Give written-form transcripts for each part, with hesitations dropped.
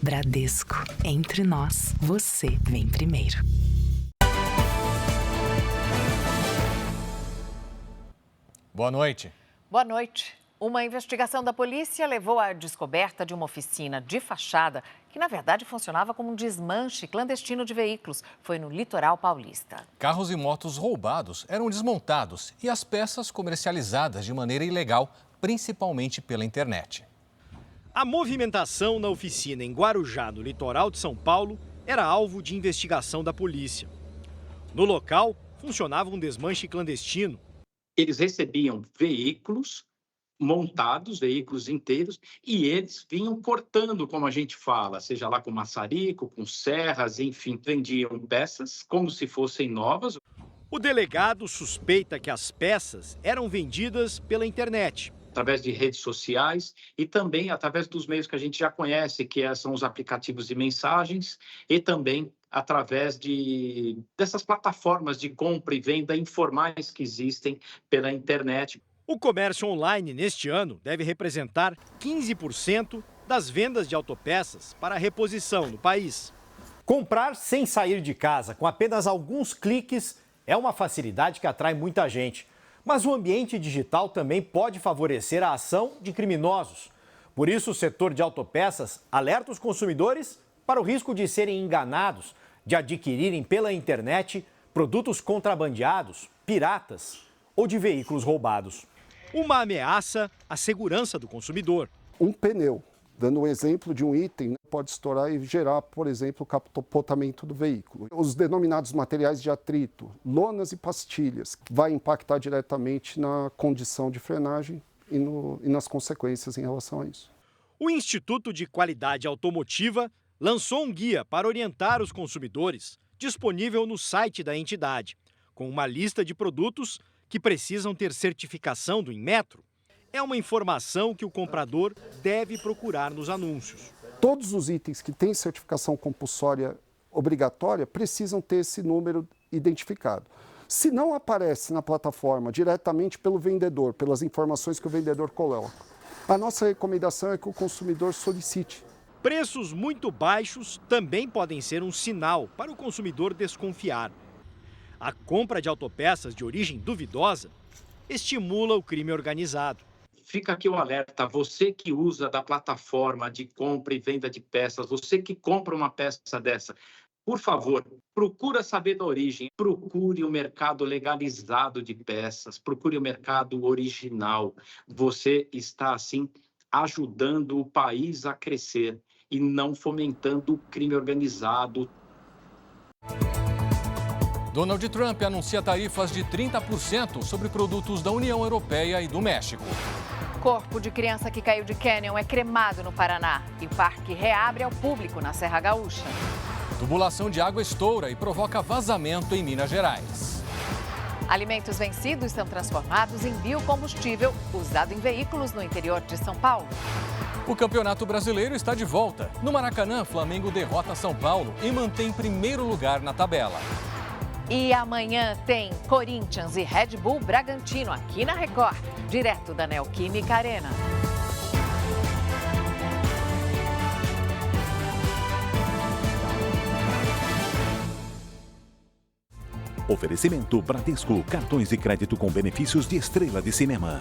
Bradesco. Entre nós, você vem primeiro. Boa noite. Boa noite. Uma investigação da polícia levou à descoberta de uma oficina de fachada que, na verdade, funcionava como um desmanche clandestino de veículos. Foi no litoral paulista. Carros e motos roubados eram desmontados e as peças comercializadas de maneira ilegal, principalmente pela internet. A movimentação na oficina em Guarujá, no litoral de São Paulo, era alvo de investigação da polícia. No local, funcionava um desmanche clandestino. Eles recebiam veículos montados, veículos inteiros, e eles vinham cortando, como a gente fala, seja lá com maçarico, com serras, enfim, vendiam peças como se fossem novas. O delegado suspeita que as peças eram vendidas pela internet. Através de redes sociais e também através dos meios que a gente já conhece, que são os aplicativos de mensagens e também através dessas plataformas de compra e venda informais que existem pela internet. O comércio online neste ano deve representar 15% das vendas de autopeças para reposição no país. Comprar sem sair de casa, com apenas alguns cliques, é uma facilidade que atrai muita gente. Mas o ambiente digital também pode favorecer a ação de criminosos. Por isso, o setor de autopeças alerta os consumidores para o risco de serem enganados, de adquirirem pela internet produtos contrabandeados, piratas ou de veículos roubados. Uma ameaça à segurança do consumidor. Um pneu, dando um exemplo de um item, pode estourar e gerar, por exemplo, o capotamento do veículo. Os denominados materiais de atrito, lonas e pastilhas, vai impactar diretamente na condição de frenagem e nas consequências em relação a isso. O Instituto de Qualidade Automotiva lançou um guia para orientar os consumidores, disponível no site da entidade, com uma lista de produtos que precisam ter certificação do Inmetro. É uma informação que o comprador deve procurar nos anúncios. Todos os itens que têm certificação compulsória obrigatória precisam ter esse número identificado. Se não aparece na plataforma diretamente pelo vendedor, pelas informações que o vendedor coloca, a nossa recomendação é que o consumidor solicite. Preços muito baixos também podem ser um sinal para o consumidor desconfiar. A compra de autopeças de origem duvidosa estimula o crime organizado. Fica aqui o alerta, você que usa da plataforma de compra e venda de peças, você que compra uma peça dessa, por favor, procura saber da origem, procure o mercado legalizado de peças, procure o mercado original. Você está, assim, ajudando o país a crescer e não fomentando o crime organizado. Donald Trump anuncia tarifas de 30% sobre produtos da União Europeia e do México. Corpo de criança que caiu de cânion é cremado no Paraná e o parque reabre ao público na Serra Gaúcha. Tubulação de água estoura e provoca vazamento em Minas Gerais. Alimentos vencidos são transformados em biocombustível usado em veículos no interior de São Paulo. O Campeonato Brasileiro está de volta. No Maracanã, Flamengo derrota São Paulo e mantém primeiro lugar na tabela. E amanhã tem Corinthians e Red Bull Bragantino aqui na Record, direto da Neoquímica Arena. Oferecimento Bradesco, cartões de crédito com benefícios de estrela de cinema.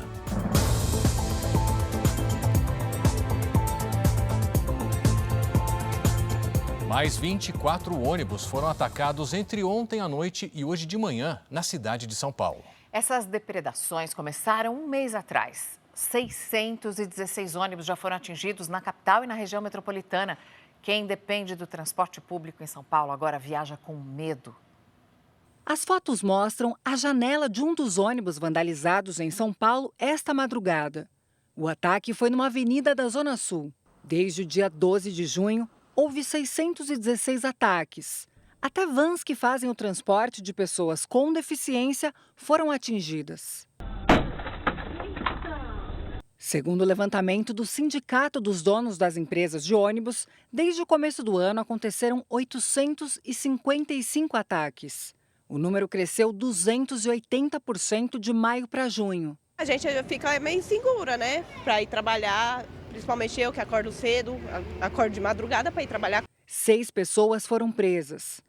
Mais 24 ônibus foram atacados entre ontem à noite e hoje de manhã na cidade de São Paulo. Essas depredações começaram um mês atrás. 616 ônibus já foram atingidos na capital e na região metropolitana. Quem depende do transporte público em São Paulo agora viaja com medo. As fotos mostram a janela de um dos ônibus vandalizados em São Paulo esta madrugada. O ataque foi numa avenida da Zona Sul. Desde o dia 12 de junho, houve 616 ataques. Até vans que fazem o transporte de pessoas com deficiência foram atingidas. Segundo o levantamento do Sindicato dos Donos das Empresas de Ônibus, desde o começo do ano aconteceram 855 ataques. O número cresceu 280% de maio para junho. A gente fica meio insegura, né? Para ir trabalhar, principalmente eu que acordo cedo, acordo de madrugada para ir trabalhar. 6 pessoas foram presas.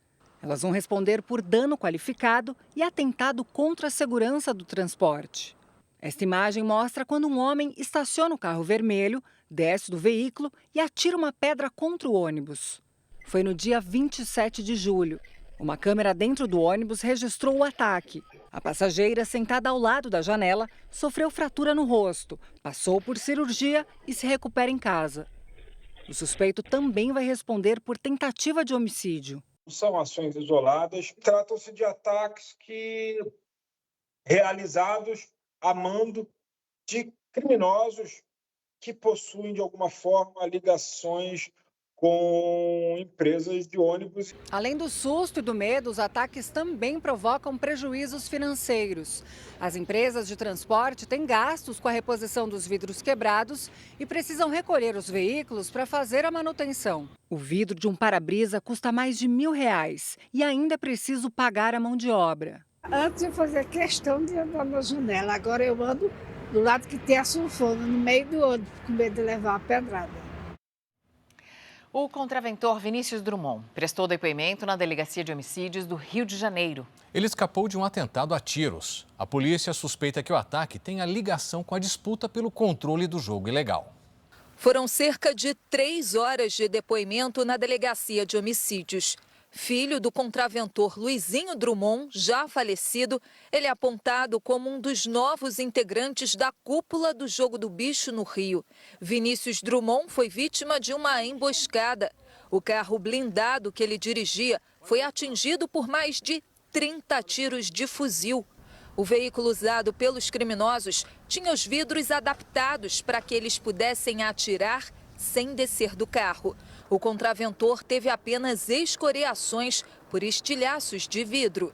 Elas vão responder por dano qualificado e atentado contra a segurança do transporte. Esta imagem mostra quando um homem estaciona o carro vermelho, desce do veículo e atira uma pedra contra o ônibus. Foi no dia 27 de julho. Uma câmera dentro do ônibus registrou o ataque. A passageira, sentada ao lado da janela, sofreu fratura no rosto, passou por cirurgia e se recupera em casa. O suspeito também vai responder por tentativa de homicídio. São ações isoladas, tratam-se de ataques realizados a mando de criminosos que possuem, de alguma forma, ligações com empresas de ônibus. Além do susto e do medo, os ataques também provocam prejuízos financeiros. As empresas de transporte têm gastos com a reposição dos vidros quebrados e precisam recolher os veículos para fazer a manutenção. O vidro de um para-brisa custa mais de R$1.000 e ainda é preciso pagar a mão de obra. Antes eu fazia questão de andar na janela, agora eu ando do lado que tem a sulfona, no meio do ônibus, com medo de levar a pedrada. O contraventor Vinícius Drummond prestou depoimento na Delegacia de Homicídios do Rio de Janeiro. Ele escapou de um atentado a tiros. A polícia suspeita que o ataque tenha ligação com a disputa pelo controle do jogo ilegal. Foram cerca de 3 horas de depoimento na Delegacia de Homicídios. Filho do contraventor Luizinho Drummond, já falecido, ele é apontado como um dos novos integrantes da cúpula do Jogo do Bicho no Rio. Vinícius Drummond foi vítima de uma emboscada. O carro blindado que ele dirigia foi atingido por mais de 30 tiros de fuzil. O veículo usado pelos criminosos tinha os vidros adaptados para que eles pudessem atirar sem descer do carro. O contraventor teve apenas escoriações por estilhaços de vidro.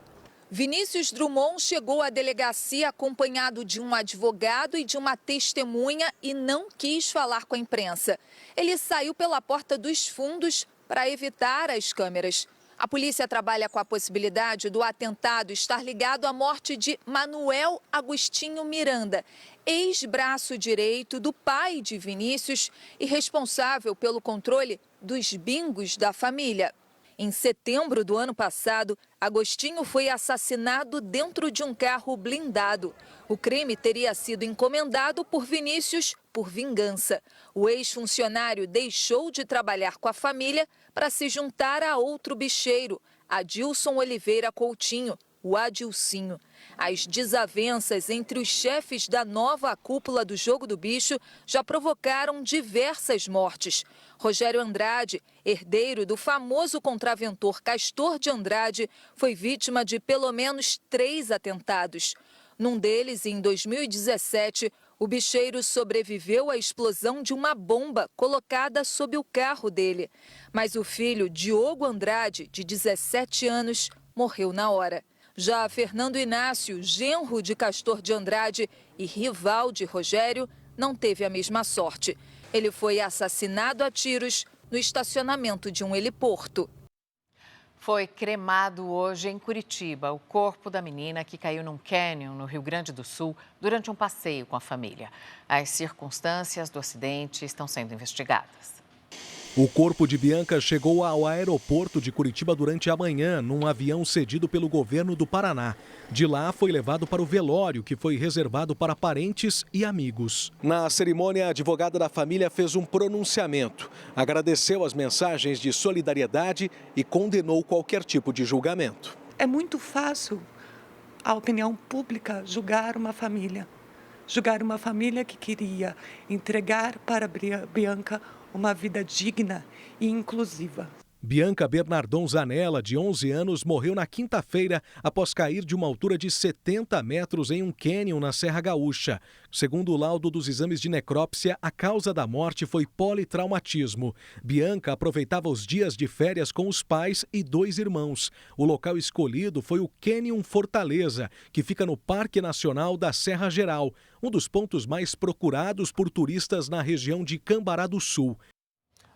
Vinícius Drummond chegou à delegacia acompanhado de um advogado e de uma testemunha e não quis falar com a imprensa. Ele saiu pela porta dos fundos para evitar as câmeras. A polícia trabalha com a possibilidade do atentado estar ligado à morte de Manuel Agostinho Miranda, ex-braço direito do pai de Vinícius e responsável pelo controle dos bingos da família. Em setembro do ano passado, Agostinho foi assassinado dentro de um carro blindado. O crime teria sido encomendado por Vinícius por vingança. O ex-funcionário deixou de trabalhar com a família para se juntar a outro bicheiro, Adilson Oliveira Coutinho, o Adilcinho. As desavenças entre os chefes da nova cúpula do Jogo do Bicho já provocaram diversas mortes. Rogério Andrade, herdeiro do famoso contraventor Castor de Andrade, foi vítima de pelo menos 3 atentados. Num deles, em 2017, o bicheiro sobreviveu à explosão de uma bomba colocada sob o carro dele. Mas o filho, Diogo Andrade, de 17 anos, morreu na hora. Já Fernando Inácio, genro de Castor de Andrade e rival de Rogério, não teve a mesma sorte. Ele foi assassinado a tiros no estacionamento de um heliporto. Foi cremado hoje em Curitiba o corpo da menina que caiu num cânion no Rio Grande do Sul durante um passeio com a família. As circunstâncias do acidente estão sendo investigadas. O corpo de Bianca chegou ao aeroporto de Curitiba durante a manhã, num avião cedido pelo governo do Paraná. De lá, foi levado para o velório, que foi reservado para parentes e amigos. Na cerimônia, a advogada da família fez um pronunciamento. Agradeceu as mensagens de solidariedade e condenou qualquer tipo de julgamento. É muito fácil a opinião pública julgar uma família. Julgar uma família que queria entregar para Bianca uma vida digna e inclusiva. Bianca Bernardon Zanella, de 11 anos, morreu na quinta-feira após cair de uma altura de 70 metros em um cânion na Serra Gaúcha. Segundo o laudo dos exames de necrópsia, a causa da morte foi politraumatismo. Bianca aproveitava os dias de férias com os pais e 2 irmãos. O local escolhido foi o Cânion Fortaleza, que fica no Parque Nacional da Serra Geral, um dos pontos mais procurados por turistas na região de Cambará do Sul.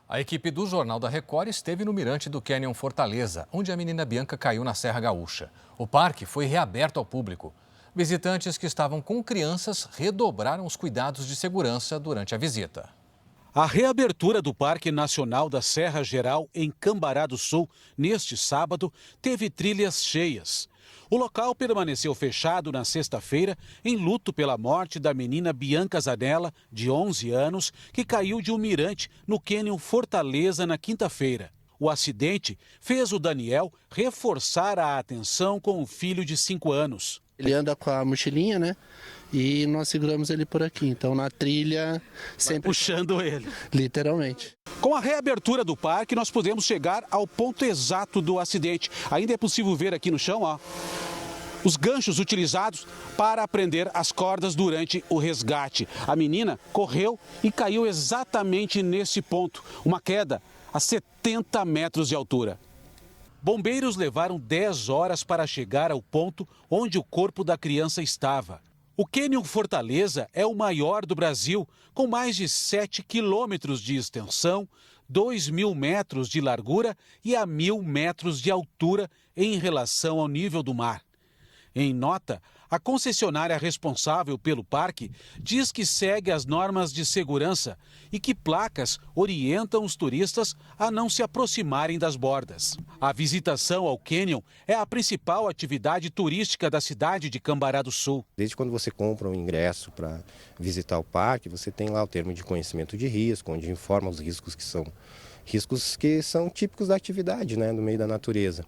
A equipe do Jornal da Record esteve no mirante do Cânion Fortaleza, onde a menina Bianca caiu na Serra Gaúcha. O parque foi reaberto ao público. Visitantes que estavam com crianças redobraram os cuidados de segurança durante a visita. A reabertura do Parque Nacional da Serra Geral, em Cambará do Sul, neste sábado, teve trilhas cheias. O local permaneceu fechado na sexta-feira, em luto pela morte da menina Bianca Zanella, de 11 anos, que caiu de um mirante no cânion Fortaleza na quinta-feira. O acidente fez o Daniel reforçar a atenção com o filho de 5 anos. Ele anda com a mochilinha, né? E nós seguramos ele por aqui. Então, na trilha, sempre puxando ele. Literalmente. Com a reabertura do parque, nós podemos chegar ao ponto exato do acidente. Ainda é possível ver aqui no chão, ó, os ganchos utilizados para prender as cordas durante o resgate. A menina correu e caiu exatamente nesse ponto. Uma queda a 70 metros de altura. Bombeiros levaram 10 horas para chegar ao ponto onde o corpo da criança estava. O cânion Fortaleza é o maior do Brasil, com mais de 7 quilômetros de extensão, 2.000 metros de largura e a 1.000 metros de altura em relação ao nível do mar. Em nota, a concessionária responsável pelo parque diz que segue as normas de segurança e que placas orientam os turistas a não se aproximarem das bordas. A visitação ao cânion é a principal atividade turística da cidade de Cambará do Sul. Desde quando você compra um ingresso para visitar o parque, você tem lá o termo de conhecimento de risco, onde informa os riscos que são típicos da atividade, né, no meio da natureza.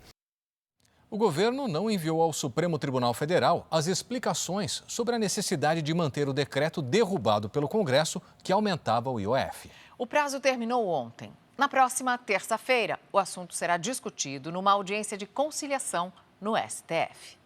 O governo não enviou ao Supremo Tribunal Federal as explicações sobre a necessidade de manter o decreto derrubado pelo Congresso que aumentava o IOF. O prazo terminou ontem. Na próxima terça-feira, o assunto será discutido numa audiência de conciliação no STF.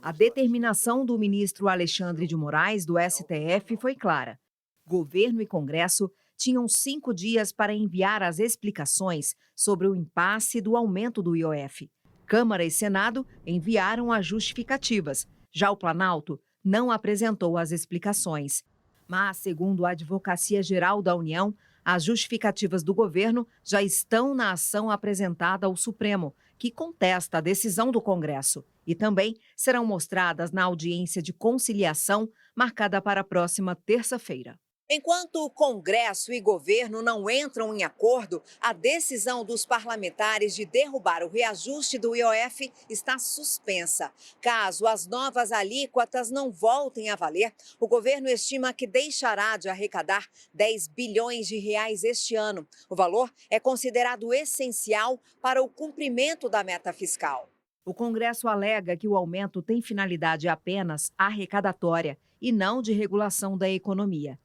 A determinação do ministro Alexandre de Moraes, do STF, foi clara. Governo e Congresso tinham 5 dias para enviar as explicações sobre o impasse do aumento do IOF. Câmara e Senado enviaram as justificativas. Já o Planalto não apresentou as explicações. Mas, segundo a Advocacia Geral da União, as justificativas do governo já estão na ação apresentada ao Supremo, que contesta a decisão do Congresso. E também serão mostradas na audiência de conciliação marcada para a próxima terça-feira. Enquanto o Congresso e governo não entram em acordo, a decisão dos parlamentares de derrubar o reajuste do IOF está suspensa. Caso as novas alíquotas não voltem a valer, o governo estima que deixará de arrecadar 10 bilhões de reais este ano. O valor é considerado essencial para o cumprimento da meta fiscal. O Congresso alega que o aumento tem finalidade apenas arrecadatória e não de regulação da economia.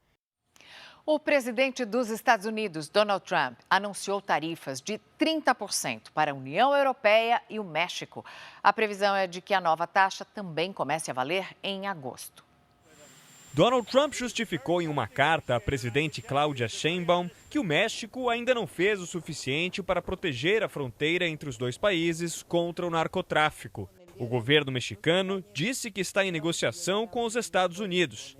O presidente dos Estados Unidos, Donald Trump, anunciou tarifas de 30% para a União Europeia e o México. A previsão é de que a nova taxa também comece a valer em agosto. Donald Trump justificou em uma carta à presidente Claudia Sheinbaum que o México ainda não fez o suficiente para proteger a fronteira entre os dois países contra o narcotráfico. O governo mexicano disse que está em negociação com os Estados Unidos.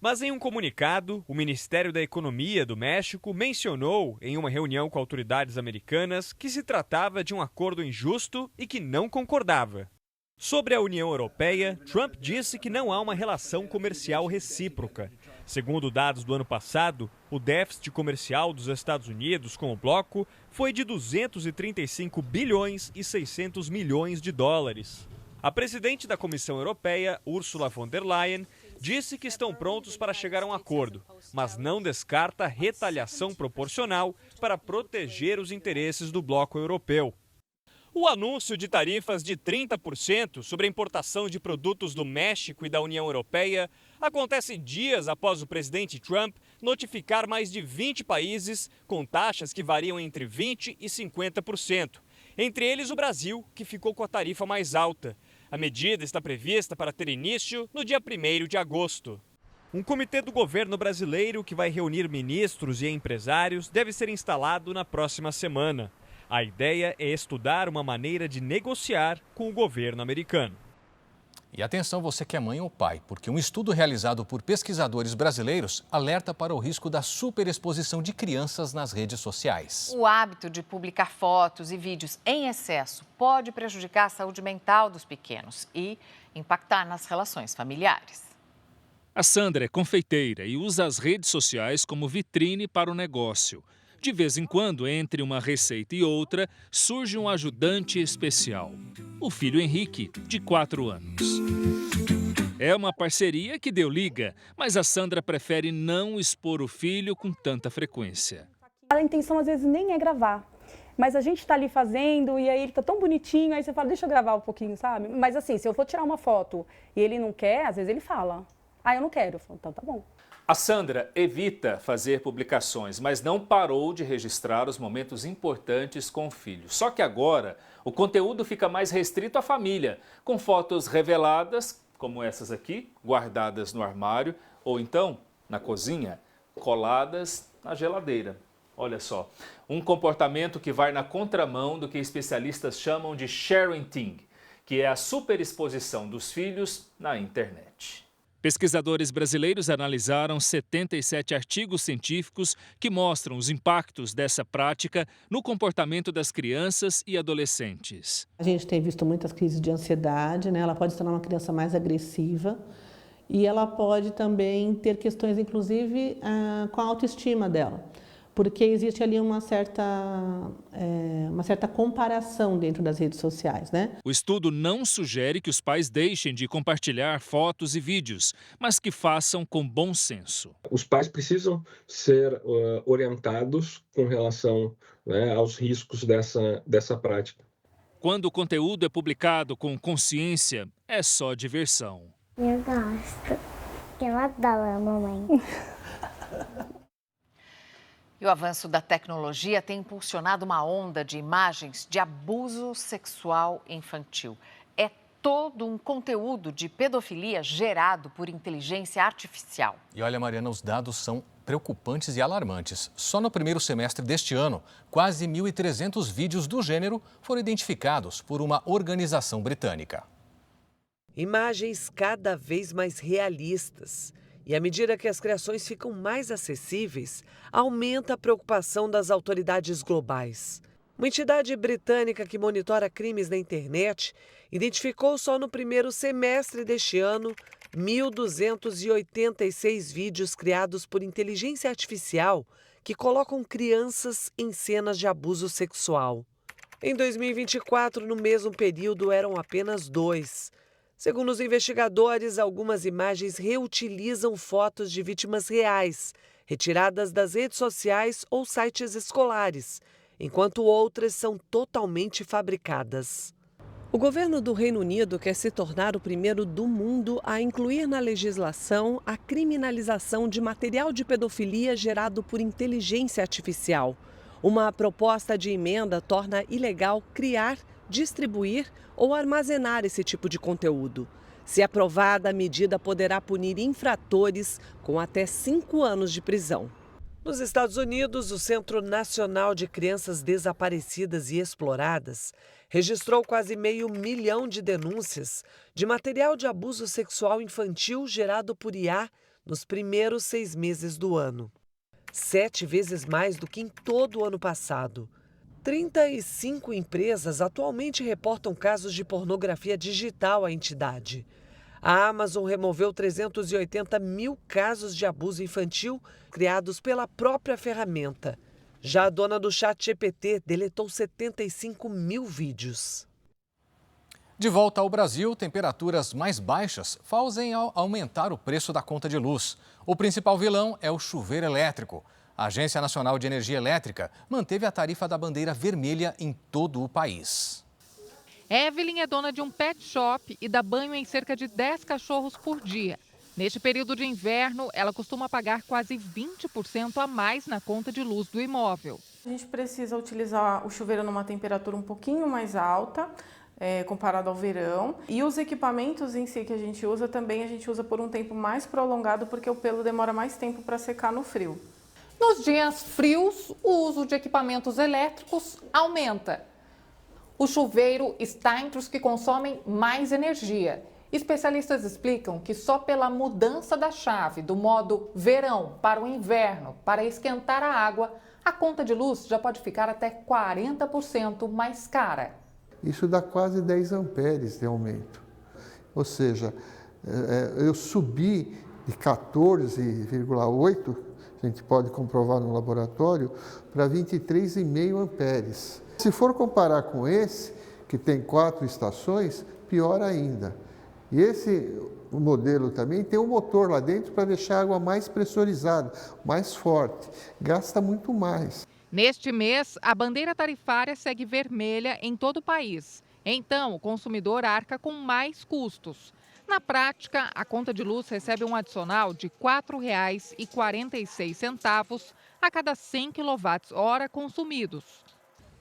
Mas em um comunicado, o Ministério da Economia do México mencionou, em uma reunião com autoridades americanas, que se tratava de um acordo injusto e que não concordava. Sobre a União Europeia, Trump disse que não há uma relação comercial recíproca. Segundo dados do ano passado, o déficit comercial dos Estados Unidos com o bloco foi de 235 bilhões e 600 milhões de dólares. A presidente da Comissão Europeia, Ursula von der Leyen, disse que estão prontos para chegar a um acordo, mas não descarta retaliação proporcional para proteger os interesses do bloco europeu. O anúncio de tarifas de 30% sobre a importação de produtos do México e da União Europeia acontece dias após o presidente Trump notificar mais de 20 países com taxas que variam entre 20% e 50%. Entre eles o Brasil, que ficou com a tarifa mais alta. A medida está prevista para ter início no dia 1º de agosto. Um comitê do governo brasileiro que vai reunir ministros e empresários deve ser instalado na próxima semana. A ideia é estudar uma maneira de negociar com o governo americano. E atenção você que é mãe ou pai, porque um estudo realizado por pesquisadores brasileiros alerta para o risco da superexposição de crianças nas redes sociais. O hábito de publicar fotos e vídeos em excesso pode prejudicar a saúde mental dos pequenos e impactar nas relações familiares. A Sandra é confeiteira e usa as redes sociais como vitrine para o negócio. De vez em quando, entre uma receita e outra, surge um ajudante especial. O filho Henrique, de 4 anos. É uma parceria que deu liga, mas a Sandra prefere não expor o filho com tanta frequência. A intenção às vezes nem é gravar, mas a gente está ali fazendo e aí ele tá tão bonitinho, aí você fala, deixa eu gravar um pouquinho, sabe? Mas assim, se eu for tirar uma foto e ele não quer, às vezes ele fala, eu não quero. Eu falo, então tá bom. A Sandra evita fazer publicações, mas não parou de registrar os momentos importantes com o filho. Só que agora, o conteúdo fica mais restrito à família, com fotos reveladas, como essas aqui, guardadas no armário, ou então, na cozinha, coladas na geladeira. Olha só, um comportamento que vai na contramão do que especialistas chamam de sharing, que é a superexposição dos filhos na internet. Pesquisadores brasileiros analisaram 77 artigos científicos que mostram os impactos dessa prática no comportamento das crianças e adolescentes. A gente tem visto muitas crises de ansiedade, né? Ela pode se tornar uma criança mais agressiva e ela pode também ter questões, inclusive, com a autoestima dela. Porque existe ali uma certa comparação dentro das redes sociais, né? O estudo não sugere que os pais deixem de compartilhar fotos e vídeos, mas que façam com bom senso. Os pais precisam ser orientados com relação, né, aos riscos dessa prática. Quando o conteúdo é publicado com consciência, é só diversão. Eu gosto. Eu adoro a mamãe. E o avanço da tecnologia tem impulsionado uma onda de imagens de abuso sexual infantil. É todo um conteúdo de pedofilia gerado por inteligência artificial. E olha, Mariana, os dados são preocupantes e alarmantes. Só no primeiro semestre deste ano, quase 1.300 vídeos do gênero foram identificados por uma organização britânica. Imagens cada vez mais realistas. E à medida que as criações ficam mais acessíveis, aumenta a preocupação das autoridades globais. Uma entidade britânica que monitora crimes na internet identificou só no primeiro semestre deste ano 1.286 vídeos criados por inteligência artificial que colocam crianças em cenas de abuso sexual. Em 2024, no mesmo período, eram apenas 2. Segundo os investigadores, algumas imagens reutilizam fotos de vítimas reais, retiradas das redes sociais ou sites escolares, enquanto outras são totalmente fabricadas. O governo do Reino Unido quer se tornar o primeiro do mundo a incluir na legislação a criminalização de material de pedofilia gerado por inteligência artificial. Uma proposta de emenda torna ilegal criar, distribuir ou armazenar esse tipo de conteúdo. Se aprovada, a medida poderá punir infratores com até 5 anos de prisão. Nos Estados Unidos, o Centro Nacional de Crianças Desaparecidas e Exploradas registrou quase 500 mil de denúncias de material de abuso sexual infantil gerado por IA nos primeiros 6 meses do ano. 7 vezes mais do que em todo o ano passado. 35 empresas atualmente reportam casos de pornografia digital à entidade. A Amazon removeu 380 mil casos de abuso infantil criados pela própria ferramenta. Já a dona do ChatGPT deletou 75 mil vídeos. De volta ao Brasil, temperaturas mais baixas fazem aumentar o preço da conta de luz. O principal vilão é o chuveiro elétrico. A Agência Nacional de Energia Elétrica manteve a tarifa da bandeira vermelha em todo o país. Evelyn é dona de um pet shop e dá banho em cerca de 10 cachorros por dia. Neste período de inverno, ela costuma pagar quase 20% a mais na conta de luz do imóvel. A gente precisa utilizar o chuveiro numa temperatura um pouquinho mais alta, comparado ao verão. E os equipamentos em si que a gente usa também, a gente usa por um tempo mais prolongado, porque o pelo demora mais tempo para secar no frio. Nos dias frios, o uso de equipamentos elétricos aumenta. O chuveiro está entre os que consomem mais energia. Especialistas explicam que só pela mudança da chave do modo verão para o inverno para esquentar a água, a conta de luz já pode ficar até 40% mais cara. Isso dá quase 10 amperes de aumento. Ou seja, eu subi de 14,8, a gente pode comprovar no laboratório, para 23,5 amperes. Se for comparar com esse, que tem 4 estações, pior ainda. E esse modelo também tem um motor lá dentro para deixar a água mais pressurizada, mais forte, gasta muito mais. Neste mês, a bandeira tarifária segue vermelha em todo o país. Então, o consumidor arca com mais custos. Na prática, a conta de luz recebe um adicional de R$ 4,46 a cada 100 kWh consumidos.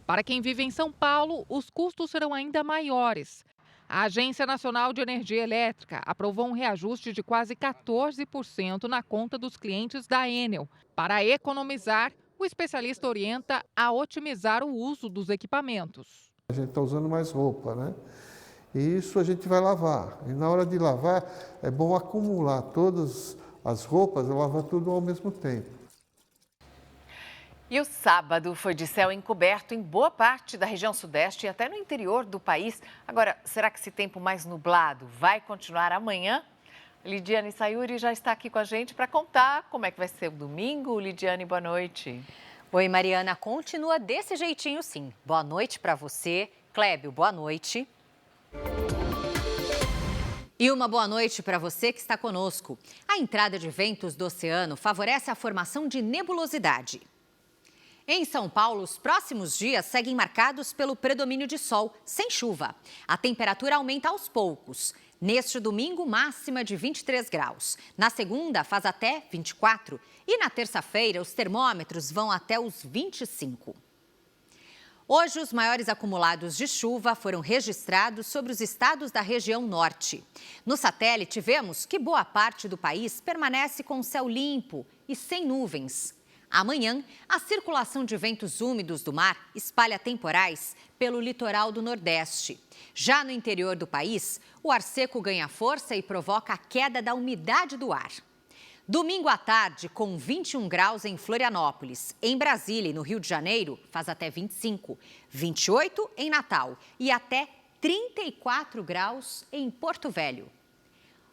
Para quem vive em São Paulo, os custos serão ainda maiores. A Agência Nacional de Energia Elétrica aprovou um reajuste de quase 14% na conta dos clientes da Enel. Para economizar, o especialista orienta a otimizar o uso dos equipamentos. A gente está usando mais roupa, né? E isso a gente vai lavar. E na hora de lavar, é bom acumular todas as roupas e lavar tudo ao mesmo tempo. E o sábado foi de céu encoberto em boa parte da região sudeste e até no interior do país. Agora, será que esse tempo mais nublado vai continuar amanhã? Lidiane Sayuri já está aqui com a gente para contar como é que vai ser o domingo. Lidiane, boa noite. Oi, Mariana, continua desse jeitinho sim. Boa noite para você. Clébio, boa noite. E uma boa noite para você que está conosco. A entrada de ventos do oceano favorece a formação de nebulosidade. Em São Paulo, os próximos dias seguem marcados pelo predomínio de sol, sem chuva. A temperatura aumenta aos poucos. Neste domingo, máxima de 23 graus. Na segunda, faz até 24. E na terça-feira, os termômetros vão até os 25. Hoje, os maiores acumulados de chuva foram registrados sobre os estados da região norte. No satélite, vemos que boa parte do país permanece com céu limpo e sem nuvens. Amanhã, a circulação de ventos úmidos do mar espalha temporais pelo litoral do Nordeste. Já no interior do país, o ar seco ganha força e provoca a queda da umidade do ar. Domingo à tarde, com 21 graus em Florianópolis. Em Brasília e no Rio de Janeiro, faz até 25. 28 em Natal e até 34 graus em Porto Velho.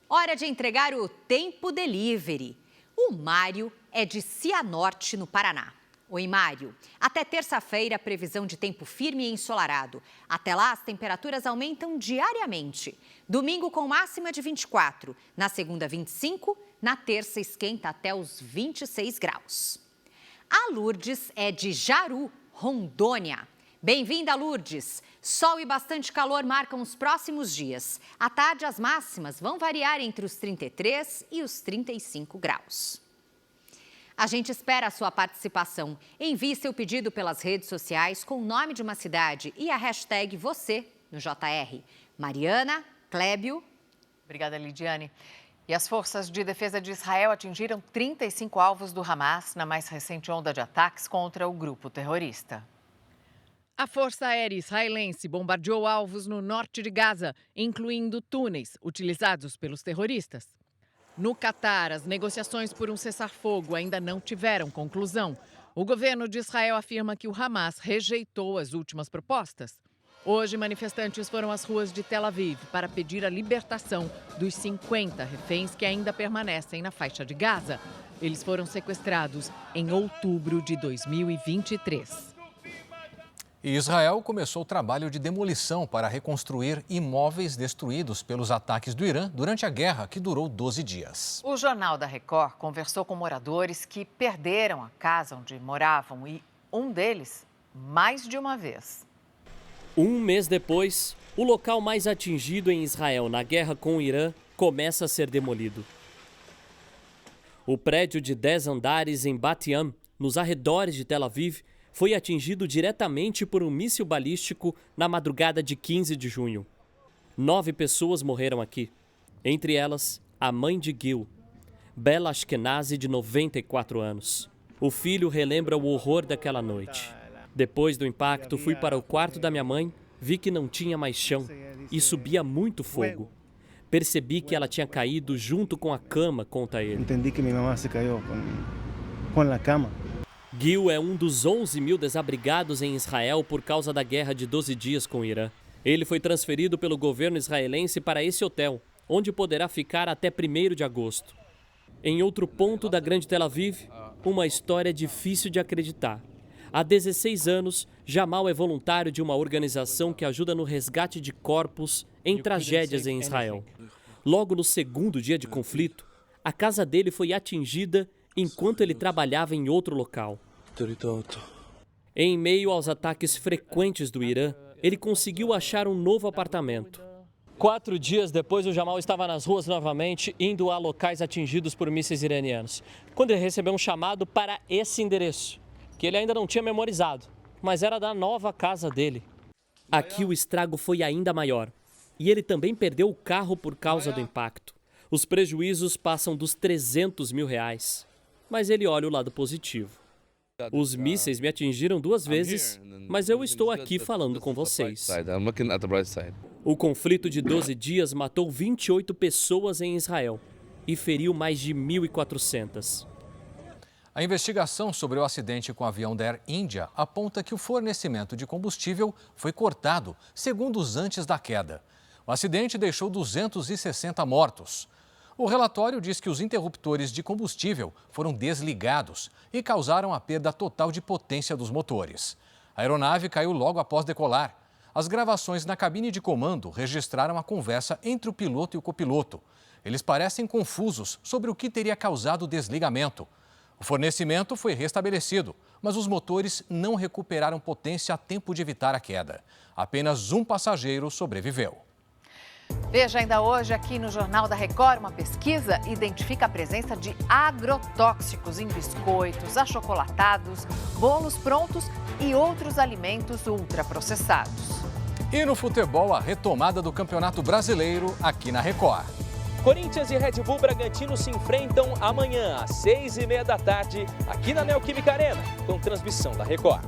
Hora de entregar o Tempo Delivery. O Mário é de Cianorte, no Paraná. Oi, Mário. Até terça-feira, previsão de tempo firme e ensolarado. Até lá, as temperaturas aumentam diariamente. Domingo com máxima de 24. Na segunda, 25. Na terça, esquenta até os 26 graus. A Lourdes é de Jaru, Rondônia. Bem-vinda, Lourdes. Sol e bastante calor marcam os próximos dias. À tarde, as máximas vão variar entre os 33 e os 35 graus. A gente espera a sua participação. Envie seu pedido pelas redes sociais com o nome de uma cidade e a hashtag você no JR. Mariana, Clébio. Obrigada, Lidiane. E as forças de defesa de Israel atingiram 35 alvos do Hamas na mais recente onda de ataques contra o grupo terrorista. A Força Aérea Israelense bombardeou alvos no norte de Gaza, incluindo túneis utilizados pelos terroristas. No Catar, as negociações por um cessar-fogo ainda não tiveram conclusão. O governo de Israel afirma que o Hamas rejeitou as últimas propostas. Hoje, manifestantes foram às ruas de Tel Aviv para pedir a libertação dos 50 reféns que ainda permanecem na faixa de Gaza. Eles foram sequestrados em outubro de 2023. E Israel começou o trabalho de demolição para reconstruir imóveis destruídos pelos ataques do Irã durante a guerra, que durou 12 dias. O Jornal da Record conversou com moradores que perderam a casa onde moravam e um deles mais de uma vez. Um mês depois, o local mais atingido em Israel na guerra com o Irã começa a ser demolido. O prédio de 10 andares em Bat Yam, nos arredores de Tel Aviv, foi atingido diretamente por um míssil balístico na madrugada de 15 de junho. 9 pessoas morreram aqui, entre elas a mãe de Gil, Bela Ashkenazi, de 94 anos. O filho relembra o horror daquela noite. Depois do impacto, fui para o quarto da minha mãe, vi que não tinha mais chão e subia muito fogo. Percebi que ela tinha caído junto com a cama, conta ele. Entendi que minha mamãe se caiu com a cama. Gil é um dos 11 mil desabrigados em Israel por causa da guerra de 12 dias com o Irã. Ele foi transferido pelo governo israelense para esse hotel, onde poderá ficar até 1º de agosto. Em outro ponto da Grande Tel Aviv, uma história difícil de acreditar. Há 16 anos, Jamal é voluntário de uma organização que ajuda no resgate de corpos em tragédias em Israel. Logo no segundo dia de conflito, a casa dele foi atingida enquanto ele trabalhava em outro local. Em meio aos ataques frequentes do Irã, ele conseguiu achar um novo apartamento. 4 dias depois, o Jamal estava nas ruas novamente, indo a locais atingidos por mísseis iranianos, quando ele recebeu um chamado para esse endereço, que ele ainda não tinha memorizado, mas era da nova casa dele. Aqui o estrago foi ainda maior, e ele também perdeu o carro por causa do impacto. Os prejuízos passam dos R$300 mil, mas ele olha o lado positivo. Os mísseis me atingiram 2 vezes, mas eu estou aqui falando com vocês. O conflito de 12 dias matou 28 pessoas em Israel e feriu mais de 1.400. A investigação sobre o acidente com o avião da Air India aponta que o fornecimento de combustível foi cortado segundos antes da queda. O acidente deixou 260 mortos. O relatório diz que os interruptores de combustível foram desligados e causaram a perda total de potência dos motores. A aeronave caiu logo após decolar. As gravações na cabine de comando registraram a conversa entre o piloto e o copiloto. Eles parecem confusos sobre o que teria causado o desligamento. O fornecimento foi restabelecido, mas os motores não recuperaram potência a tempo de evitar a queda. Apenas um passageiro sobreviveu. Veja ainda hoje aqui no Jornal da Record, uma pesquisa identifica a presença de agrotóxicos em biscoitos, achocolatados, bolos prontos e outros alimentos ultraprocessados. E no futebol, a retomada do Campeonato Brasileiro aqui na Record. Corinthians e Red Bull Bragantino se enfrentam amanhã às 6h30 da tarde, aqui na Neoquímica Arena, com transmissão da Record.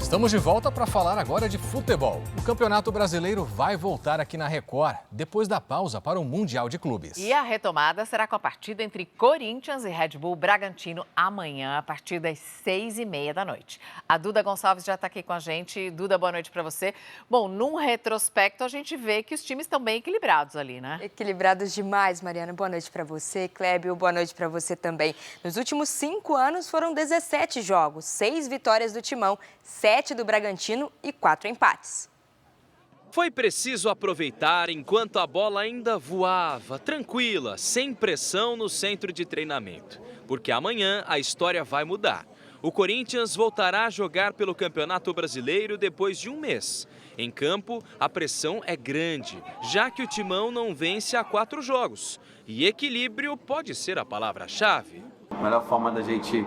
Estamos de volta para falar agora de futebol. O Campeonato Brasileiro vai voltar aqui na Record, depois da pausa para o Mundial de Clubes. E a retomada será com a partida entre Corinthians e Red Bull Bragantino amanhã, a partir das 6h30 da noite. A Duda Gonçalves já está aqui com a gente. Duda, boa noite para você. Bom, num retrospecto, a gente vê que os times estão bem equilibrados ali, né? Equilibrados demais, Mariana. Boa noite para você, Clébio. Boa noite para você também. Nos últimos 5 anos foram 17 jogos, 6 vitórias do Timão, 7 do Bragantino e 4 empates. Foi preciso aproveitar enquanto a bola ainda voava, tranquila, sem pressão no centro de treinamento. Porque amanhã a história vai mudar. O Corinthians voltará a jogar pelo Campeonato Brasileiro depois de um mês. Em campo, a pressão é grande, já que o Timão não vence há 4 jogos. E equilíbrio pode ser a palavra-chave. A melhor forma da gente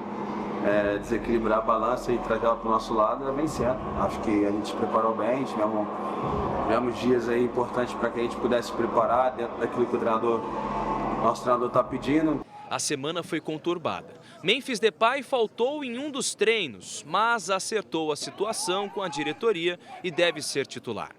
desequilibrar a balança e trazer ela para o nosso lado é vencendo. Acho que a gente se preparou bem, tivemos dias aí importantes para que a gente pudesse se preparar dentro daquilo que nosso treinador está pedindo. A semana foi conturbada. Memphis Depay faltou em um dos treinos, mas acertou a situação com a diretoria e deve ser titular.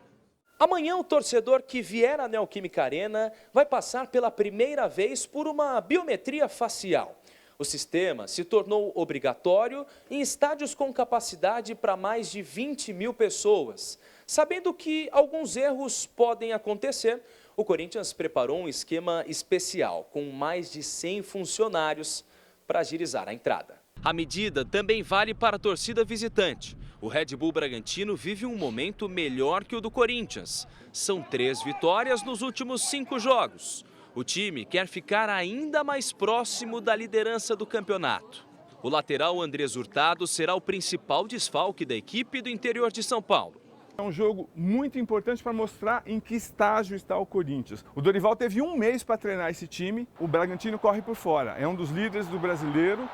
Amanhã o torcedor que vier à Neoquímica Arena vai passar pela primeira vez por uma biometria facial. O sistema se tornou obrigatório em estádios com capacidade para mais de 20 mil pessoas. Sabendo que alguns erros podem acontecer, o Corinthians preparou um esquema especial com mais de 100 funcionários para agilizar a entrada. A medida também vale para a torcida visitante. O Red Bull Bragantino vive um momento melhor que o do Corinthians. São 3 vitórias nos últimos 5 jogos. O time quer ficar ainda mais próximo da liderança do campeonato. O lateral Andrés Hurtado será o principal desfalque da equipe do interior de São Paulo. É um jogo muito importante para mostrar em que estágio está o Corinthians. O Dorival teve um mês para treinar esse time, o Bragantino corre por fora. É um dos líderes do brasileiro,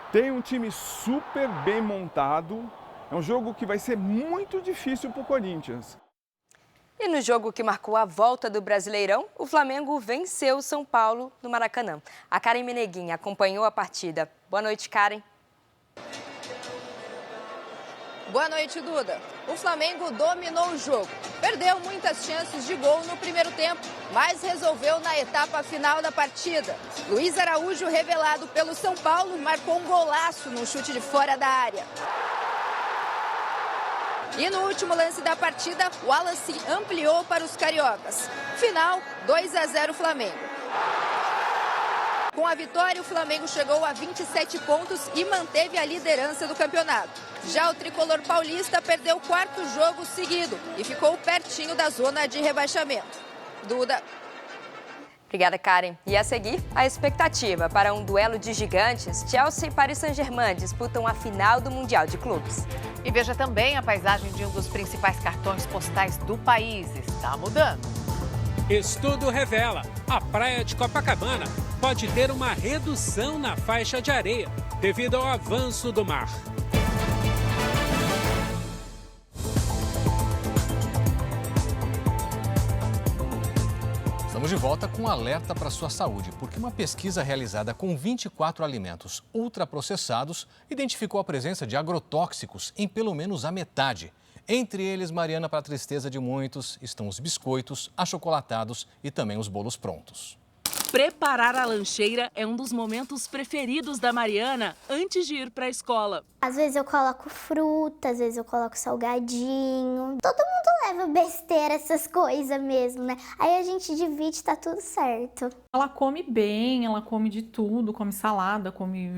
tem um time super bem montado. É um jogo que vai ser muito difícil para o Corinthians. E no jogo que marcou a volta do Brasileirão, o Flamengo venceu o São Paulo no Maracanã. A Karen Meneguin acompanhou a partida. Boa noite, Karen. Boa noite, Duda. O Flamengo dominou o jogo. Perdeu muitas chances de gol no primeiro tempo, mas resolveu na etapa final da partida. Luiz Araújo, revelado pelo São Paulo, marcou um golaço no chute de fora da área. E no último lance da partida, o Wallace ampliou para os cariocas. Final, 2-0 Flamengo. Com a vitória, o Flamengo chegou a 27 pontos e manteve a liderança do campeonato. Já o tricolor paulista perdeu o 4º jogo seguido e ficou pertinho da zona de rebaixamento. Duda. Obrigada, Karen. E a seguir, a expectativa para um duelo de gigantes. Chelsea e Paris Saint-Germain disputam a final do Mundial de Clubes. E veja também a paisagem de um dos principais cartões postais do país. Está mudando. Estudo revela: a praia de Copacabana pode ter uma redução na faixa de areia devido ao avanço do mar. Estamos de volta com um alerta para a sua saúde, porque uma pesquisa realizada com 24 alimentos ultraprocessados identificou a presença de agrotóxicos em pelo menos a metade. Entre eles, Mariana, para a tristeza de muitos, estão os biscoitos, achocolatados e também os bolos prontos. Preparar a lancheira é um dos momentos preferidos da Mariana antes de ir para a escola. Às vezes eu coloco fruta, às vezes eu coloco salgadinho. Todo mundo leva besteira, essas coisas mesmo, né? Aí a gente divide, tá tudo certo. Ela come bem, ela come de tudo, come salada, come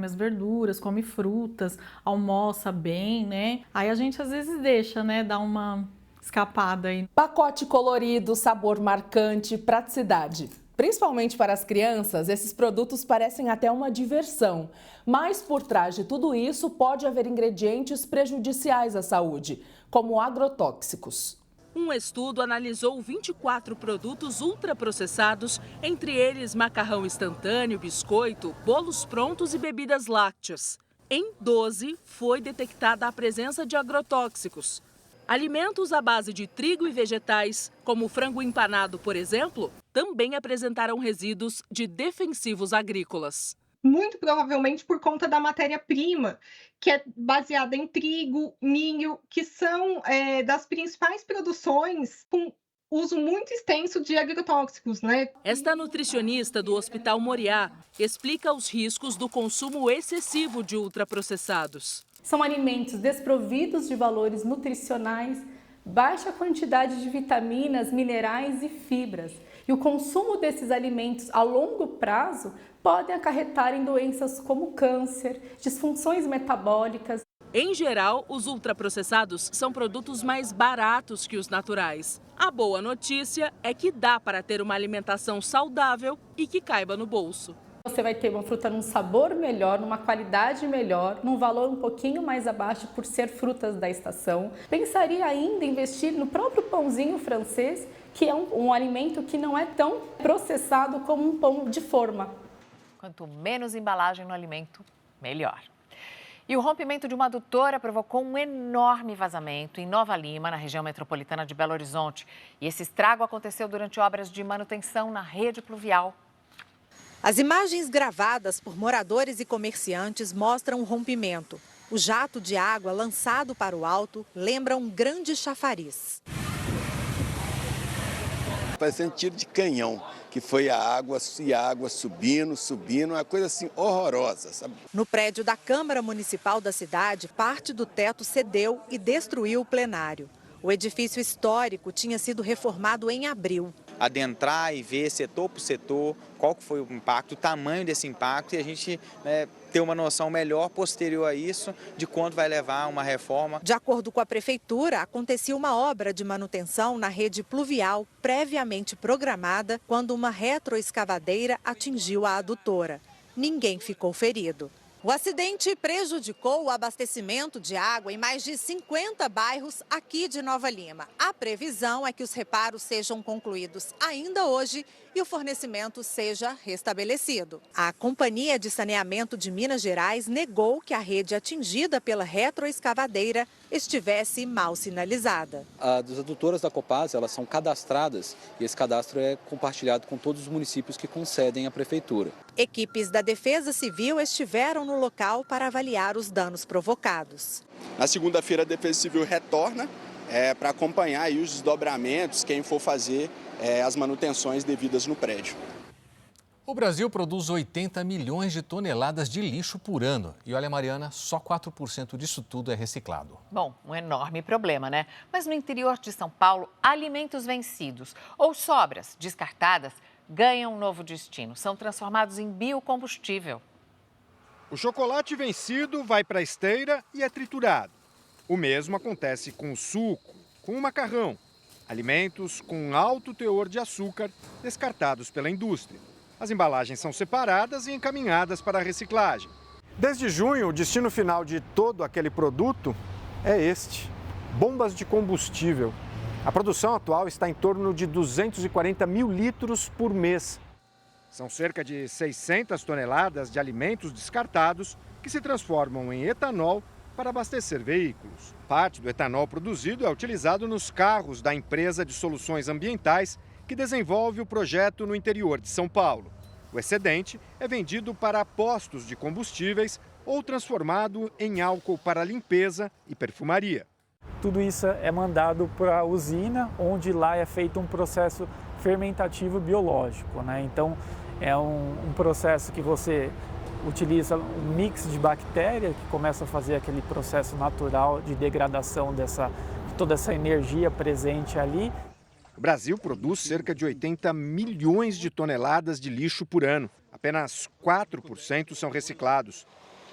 as verduras, come frutas, almoça bem, né? Aí a gente às vezes deixa, né, dar uma escapada aí. Pacote colorido, sabor marcante, praticidade. Principalmente para as crianças, esses produtos parecem até uma diversão. Mas por trás de tudo isso pode haver ingredientes prejudiciais à saúde, como agrotóxicos. Um estudo analisou 24 produtos ultraprocessados, entre eles macarrão instantâneo, biscoito, bolos prontos e bebidas lácteas. Em 12 foi detectada a presença de agrotóxicos. Alimentos à base de trigo e vegetais, como o frango empanado, por exemplo, também apresentaram resíduos de defensivos agrícolas. Muito provavelmente por conta da matéria-prima, que é baseada em trigo, milho, que são das principais produções com uso muito extenso de agrotóxicos, né? Esta nutricionista do Hospital Moriá explica os riscos do consumo excessivo de ultraprocessados. São alimentos desprovidos de valores nutricionais, baixa quantidade de vitaminas, minerais e fibras. E o consumo desses alimentos a longo prazo podem acarretar em doenças como câncer, disfunções metabólicas. Em geral, os ultraprocessados são produtos mais baratos que os naturais. A boa notícia é que dá para ter uma alimentação saudável e que caiba no bolso. Você vai ter uma fruta num sabor melhor, numa qualidade melhor, num valor um pouquinho mais abaixo por ser frutas da estação. Pensaria ainda em investir no próprio pãozinho francês, que é um alimento que não é tão processado como um pão de forma. Quanto menos embalagem no alimento, melhor. E o rompimento de uma adutora provocou um enorme vazamento em Nova Lima, na região metropolitana de Belo Horizonte. E esse estrago aconteceu durante obras de manutenção na rede pluvial. As imagens gravadas por moradores e comerciantes mostram o rompimento. O jato de água lançado para o alto lembra um grande chafariz. Parecendo tiro de canhão, que foi a água subindo, uma coisa assim horrorosa, sabe? No prédio da Câmara Municipal da cidade, parte do teto cedeu e destruiu o plenário. O edifício histórico tinha sido reformado em abril. Adentrar e ver setor por setor qual que foi o impacto, o tamanho desse impacto e a gente ter uma noção melhor posterior a isso de quanto vai levar uma reforma. De acordo com a prefeitura, acontecia uma obra de manutenção na rede pluvial previamente programada quando uma retroescavadeira atingiu a adutora. Ninguém ficou ferido. O acidente prejudicou o abastecimento de água em mais de 50 bairros aqui de Nova Lima. A previsão é que os reparos sejam concluídos ainda hoje e o fornecimento seja restabelecido. A Companhia de Saneamento de Minas Gerais negou que a rede atingida pela retroescavadeira estivesse mal sinalizada. As adutoras da Copasa, elas são cadastradas e esse cadastro é compartilhado com todos os municípios que concedem à prefeitura. Equipes da Defesa Civil estiveram no local para avaliar os danos provocados. Na segunda-feira, a Defesa Civil retorna para acompanhar aí os desdobramentos, quem for fazer as manutenções devidas no prédio. O Brasil produz 80 milhões de toneladas de lixo por ano. E olha, Mariana, só 4% disso tudo é reciclado. Bom, um enorme problema, né? Mas no interior de São Paulo, alimentos vencidos ou sobras descartadas ganham um novo destino. São transformados em biocombustível. O chocolate vencido vai para a esteira e é triturado. O mesmo acontece com o suco, com o macarrão. Alimentos com alto teor de açúcar descartados pela indústria. As embalagens são separadas e encaminhadas para a reciclagem. Desde junho, o destino final de todo aquele produto é este: bombas de combustível. A produção atual está em torno de 240 mil litros por mês. São cerca de 600 toneladas de alimentos descartados que se transformam em etanol para abastecer veículos. Parte do etanol produzido é utilizado nos carros da empresa de soluções ambientais que desenvolve o projeto no interior de São Paulo. O excedente é vendido para postos de combustíveis ou transformado em álcool para limpeza e perfumaria. Tudo isso é mandado para a usina, onde lá é feito um processo fermentativo biológico, né? Então, é um processo que você utiliza um mix de bactéria que começa a fazer aquele processo natural de degradação de toda essa energia presente ali. O Brasil produz cerca de 80 milhões de toneladas de lixo por ano. Apenas 4% são reciclados.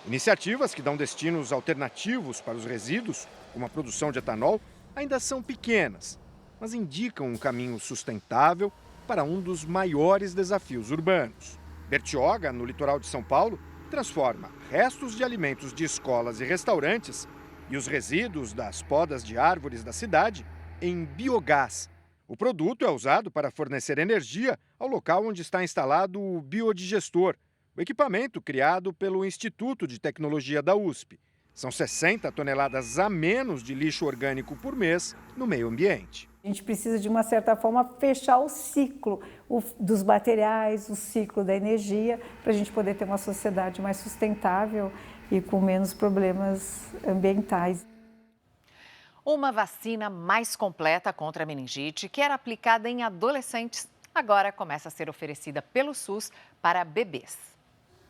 Iniciativas que dão destinos alternativos para os resíduos, como a produção de etanol, ainda são pequenas, mas indicam um caminho sustentável para um dos maiores desafios urbanos. Bertioga, no litoral de São Paulo, transforma restos de alimentos de escolas e restaurantes e os resíduos das podas de árvores da cidade em biogás. O produto é usado para fornecer energia ao local onde está instalado o biodigestor, o equipamento criado pelo Instituto de Tecnologia da USP. São 60 toneladas a menos de lixo orgânico por mês no meio ambiente. A gente precisa, de uma certa forma, fechar o ciclo dos materiais, o ciclo da energia, para a gente poder ter uma sociedade mais sustentável e com menos problemas ambientais. Uma vacina mais completa contra a meningite, que era aplicada em adolescentes, agora começa a ser oferecida pelo SUS para bebês.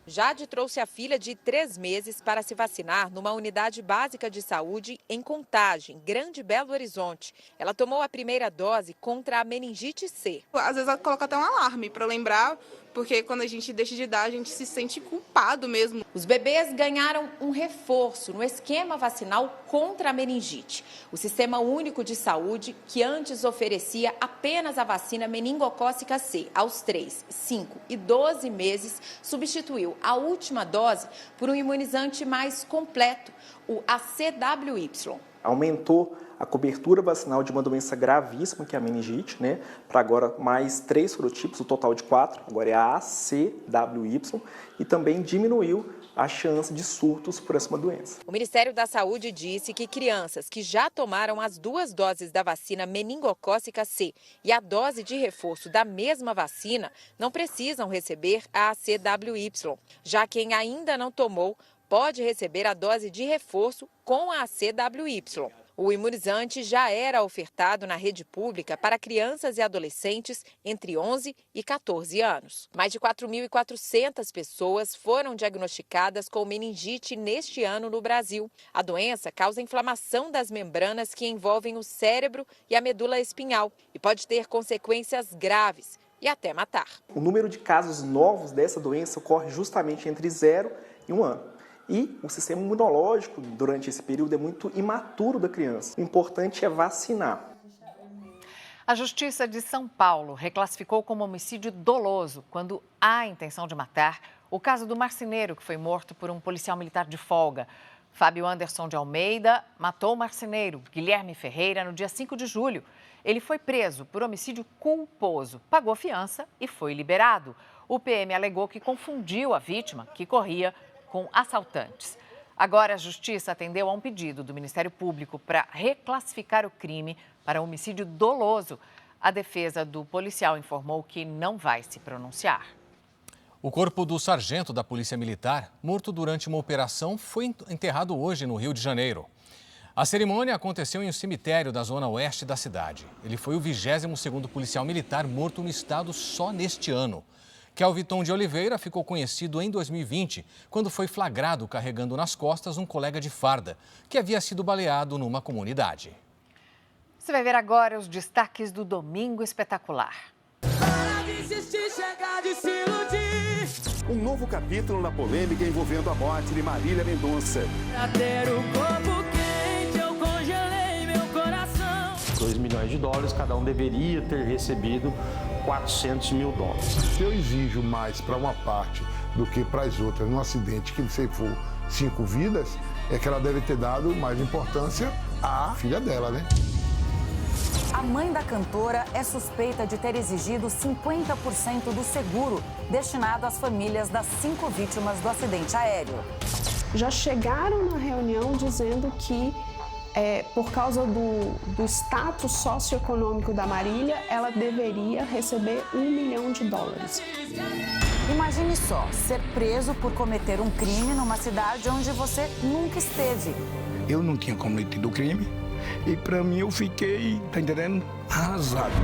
Jade trouxe a filha de 3 meses para se vacinar numa unidade básica de saúde em Contagem, Grande Belo Horizonte. Ela tomou a primeira dose contra a meningite C. Às vezes ela coloca até um alarme para lembrar, porque quando a gente deixa de dar, a gente se sente culpado mesmo. Os bebês ganharam um reforço no esquema vacinal contra a meningite. O Sistema Único de Saúde, que antes oferecia apenas a vacina meningocócica C aos 3, 5 e 12 meses, substituiu a última dose por um imunizante mais completo, o ACWY. Aumentou a cobertura vacinal de uma doença gravíssima, que é a meningite, né? Para agora mais 3 sorotipos, o total de 4, agora é a ACWY, e também diminuiu a chance de surtos por essa doença. O Ministério da Saúde disse que crianças que já tomaram as 2 doses da vacina meningocócica C e a dose de reforço da mesma vacina não precisam receber a ACWY. Já quem ainda não tomou pode receber a dose de reforço com a ACWY. O imunizante já era ofertado na rede pública para crianças e adolescentes entre 11 e 14 anos. Mais de 4.400 pessoas foram diagnosticadas com meningite neste ano no Brasil. A doença causa inflamação das membranas que envolvem o cérebro e a medula espinhal e pode ter consequências graves e até matar. O número de casos novos dessa doença ocorre justamente entre 0 e 1 ano. E o sistema imunológico, durante esse período, é muito imaturo da criança. O importante é vacinar. A Justiça de São Paulo reclassificou como homicídio doloso, quando há intenção de matar, o caso do marceneiro que foi morto por um policial militar de folga. Fábio Anderson de Almeida matou o marceneiro Guilherme Ferreira no dia 5 de julho. Ele foi preso por homicídio culposo, pagou fiança e foi liberado. O PM alegou que confundiu a vítima, que corria com assaltantes. Agora, a Justiça atendeu a um pedido do Ministério Público para reclassificar o crime para homicídio doloso. A defesa do policial informou que não vai se pronunciar. O corpo do sargento da Polícia Militar, morto durante uma operação, foi enterrado hoje no Rio de Janeiro. A cerimônia aconteceu em um cemitério da zona oeste da cidade. Ele foi o 22º policial militar morto no estado só neste ano. Kelviton de Oliveira ficou conhecido em 2020, quando foi flagrado carregando nas costas um colega de farda, que havia sido baleado numa comunidade. Você vai ver agora os destaques do Domingo Espetacular. Um novo capítulo na polêmica envolvendo a morte de Marília Mendonça. Pra ter o corpo quente, eu congelei meu coração. $2 milhões, cada um deveria ter recebido $400 mil. Eu exijo mais para uma parte do que para as outras num acidente que ceifou 5 vidas, é que ela deve ter dado mais importância à filha dela, né? A mãe da cantora é suspeita de ter exigido 50% do seguro destinado às famílias das 5 vítimas do acidente aéreo. Já chegaram na reunião dizendo que, por causa do status socioeconômico da Marília, ela deveria receber $1 milhão. Imagine só, ser preso por cometer um crime numa cidade onde você nunca esteve. Eu não tinha cometido o crime. E para mim eu fiquei, tá entendendo, arrasado.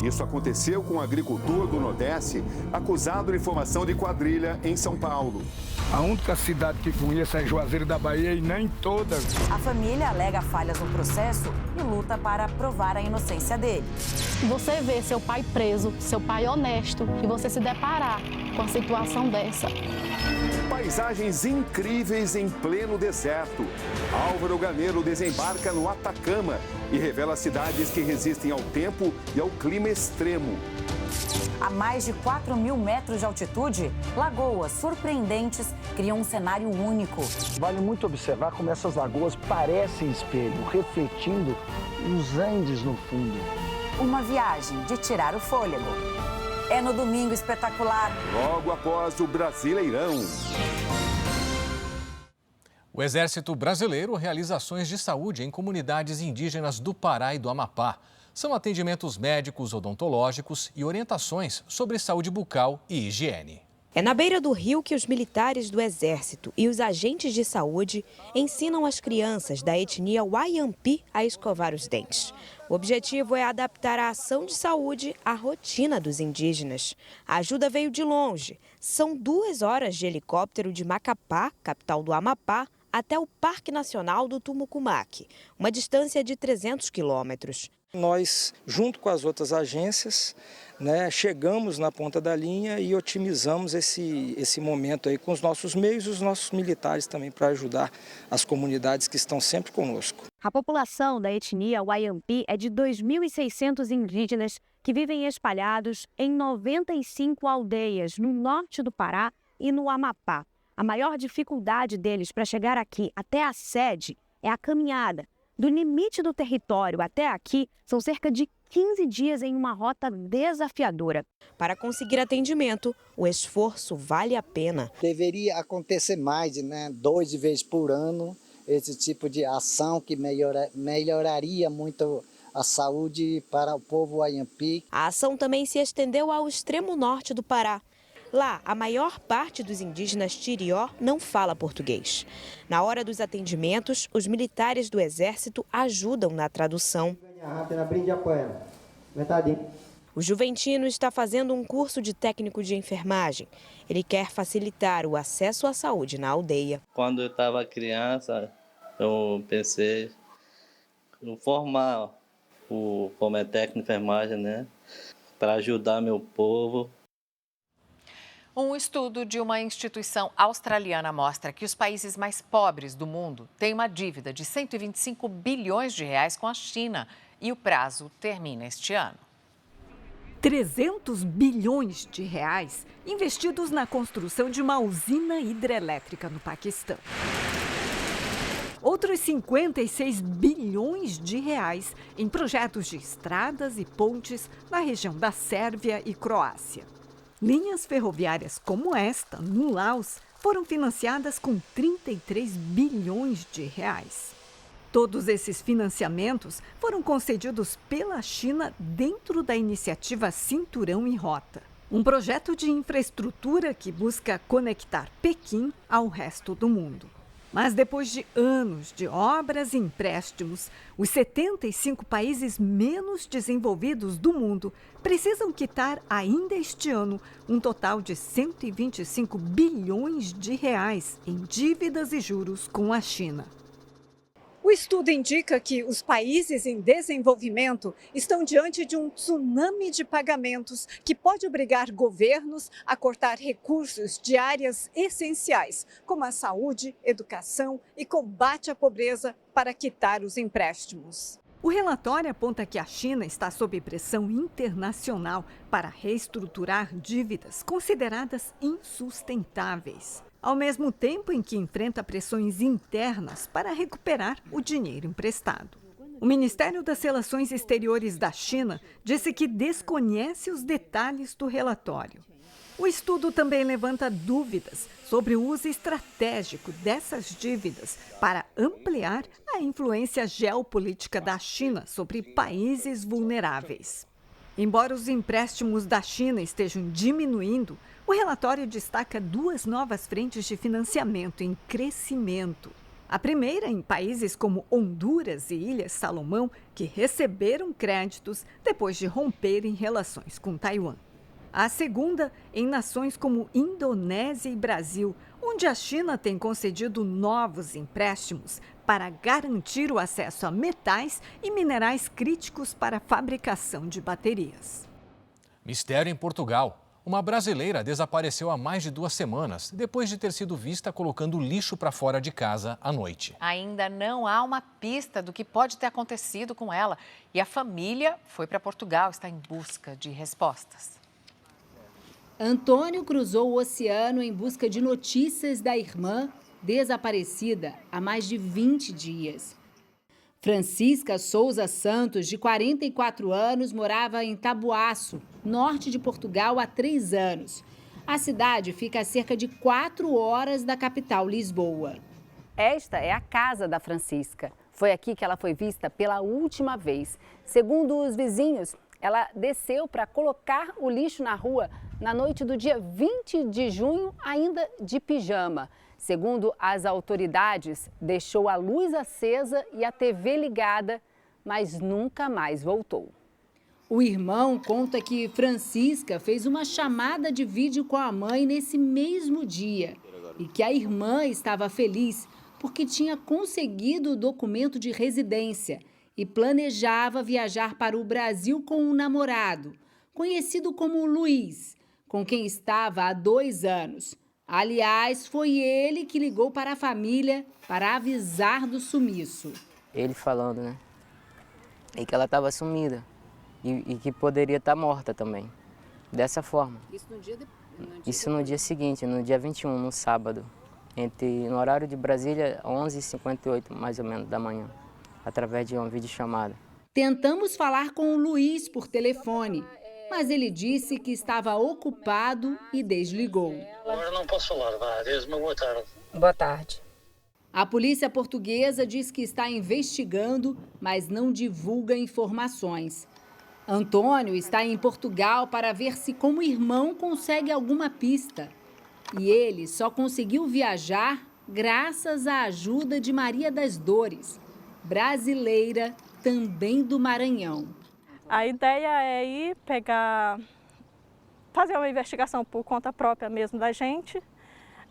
Isso aconteceu com um agricultor do Nordeste acusado de formação de quadrilha em São Paulo. A única cidade que conheço é Juazeiro da Bahia e nem todas. A família alega falhas no processo e luta para provar a inocência dele. Você vê seu pai preso, seu pai honesto, e você se deparar com a situação dessa. Paisagens incríveis em pleno deserto. Álvaro Ganeiro desembarca no Atacama e revela cidades que resistem ao tempo e ao clima extremo. A mais de 4.000 metros de altitude, lagoas surpreendentes criam um cenário único. Vale muito observar como essas lagoas parecem espelho, refletindo os Andes no fundo. Uma viagem de tirar o fôlego. É no Domingo Espetacular. Logo após o Brasileirão. O Exército Brasileiro realiza ações de saúde em comunidades indígenas do Pará e do Amapá. São atendimentos médicos, odontológicos e orientações sobre saúde bucal e higiene. É na beira do rio que os militares do Exército e os agentes de saúde ensinam as crianças da etnia Wayampi a escovar os dentes. O objetivo é adaptar a ação de saúde à rotina dos indígenas. A ajuda veio de longe. São 2 horas de helicóptero de Macapá, capital do Amapá, até o Parque Nacional do Tumucumaque, uma distância de 300 quilômetros. Nós, junto com as outras agências, chegamos na ponta da linha e otimizamos esse momento aí com os nossos meios e os nossos militares também para ajudar as comunidades que estão sempre conosco. A população da etnia Wayampi é de 2.600 indígenas que vivem espalhados em 95 aldeias no norte do Pará e no Amapá. A maior dificuldade deles para chegar aqui até a sede é a caminhada. Do limite do território até aqui, são cerca de 15 dias em uma rota desafiadora. Para conseguir atendimento, o esforço vale a pena. Deveria acontecer mais, 2 vezes por ano, esse tipo de ação que melhoraria muito a saúde para o povo Wayampi. A ação também se estendeu ao extremo norte do Pará. Lá, a maior parte dos indígenas Tirió não fala português. Na hora dos atendimentos, os militares do Exército ajudam na tradução. O Juventino está fazendo um curso de técnico de enfermagem. Ele quer facilitar o acesso à saúde na aldeia. Quando eu estava criança, eu pensei em formar como técnico de enfermagem, para ajudar meu povo. Um estudo de uma instituição australiana mostra que os países mais pobres do mundo têm uma dívida de 125 bilhões de reais com a China e o prazo termina este ano. 300 bilhões de reais investidos na construção de uma usina hidrelétrica no Paquistão. Outros 56 bilhões de reais em projetos de estradas e pontes na região da Sérvia e Croácia. Linhas ferroviárias como esta, no Laos, foram financiadas com 33 bilhões de reais. Todos esses financiamentos foram concedidos pela China dentro da iniciativa Cinturão e Rota, um projeto de infraestrutura que busca conectar Pequim ao resto do mundo. Mas depois de anos de obras e empréstimos, os 75 países menos desenvolvidos do mundo precisam quitar ainda este ano um total de 125 bilhões de reais em dívidas e juros com a China. O estudo indica que os países em desenvolvimento estão diante de um tsunami de pagamentos que pode obrigar governos a cortar recursos de áreas essenciais, como a saúde, educação e combate à pobreza, para quitar os empréstimos. O relatório aponta que a China está sob pressão internacional para reestruturar dívidas consideradas insustentáveis, ao mesmo tempo em que enfrenta pressões internas para recuperar o dinheiro emprestado. O Ministério das Relações Exteriores da China disse que desconhece os detalhes do relatório. O estudo também levanta dúvidas sobre o uso estratégico dessas dívidas para ampliar a influência geopolítica da China sobre países vulneráveis. Embora os empréstimos da China estejam diminuindo, o relatório destaca duas novas frentes de financiamento em crescimento. A primeira em países como Honduras e Ilhas Salomão, que receberam créditos depois de romperem relações com Taiwan. A segunda em nações como Indonésia e Brasil, onde a China tem concedido novos empréstimos para garantir o acesso a metais e minerais críticos para a fabricação de baterias. Mistério em Portugal. Uma brasileira desapareceu há mais de 2 semanas, depois de ter sido vista colocando lixo para fora de casa à noite. Ainda não há uma pista do que pode ter acontecido com ela. E a família foi para Portugal, está em busca de respostas. Antônio cruzou o oceano em busca de notícias da irmã, desaparecida há mais de 20 dias. Francisca Souza Santos, de 44 anos, morava em Tabuaço, norte de Portugal, há 3 anos. A cidade fica a cerca de 4 horas da capital, Lisboa. Esta é a casa da Francisca. Foi aqui que ela foi vista pela última vez. Segundo os vizinhos, ela desceu para colocar o lixo na rua na noite do dia 20 de junho, ainda de pijama. Segundo as autoridades, deixou a luz acesa e a TV ligada, mas nunca mais voltou. O irmão conta que Francisca fez uma chamada de vídeo com a mãe nesse mesmo dia e que a irmã estava feliz porque tinha conseguido o documento de residência e planejava viajar para o Brasil com um namorado, conhecido como Luiz, com quem estava há 2 anos. Aliás, foi ele que ligou para a família para avisar do sumiço. Ele falando, né? E que ela estava sumida e que poderia estar morta também, dessa forma. Isso no dia seguinte, no dia 21, no sábado, no horário de Brasília, 11h58 mais ou menos da manhã, através de uma videochamada. Tentamos falar com o Luiz por telefone, mas ele disse que estava ocupado e desligou. Agora não posso falar, vá, adeus, uma boa tarde. Boa tarde. A polícia portuguesa diz que está investigando, mas não divulga informações. Antônio está em Portugal para ver se, como irmão, consegue alguma pista. E ele só conseguiu viajar graças à ajuda de Maria das Dores, brasileira também do Maranhão. A ideia é ir fazer uma investigação por conta própria mesmo da gente,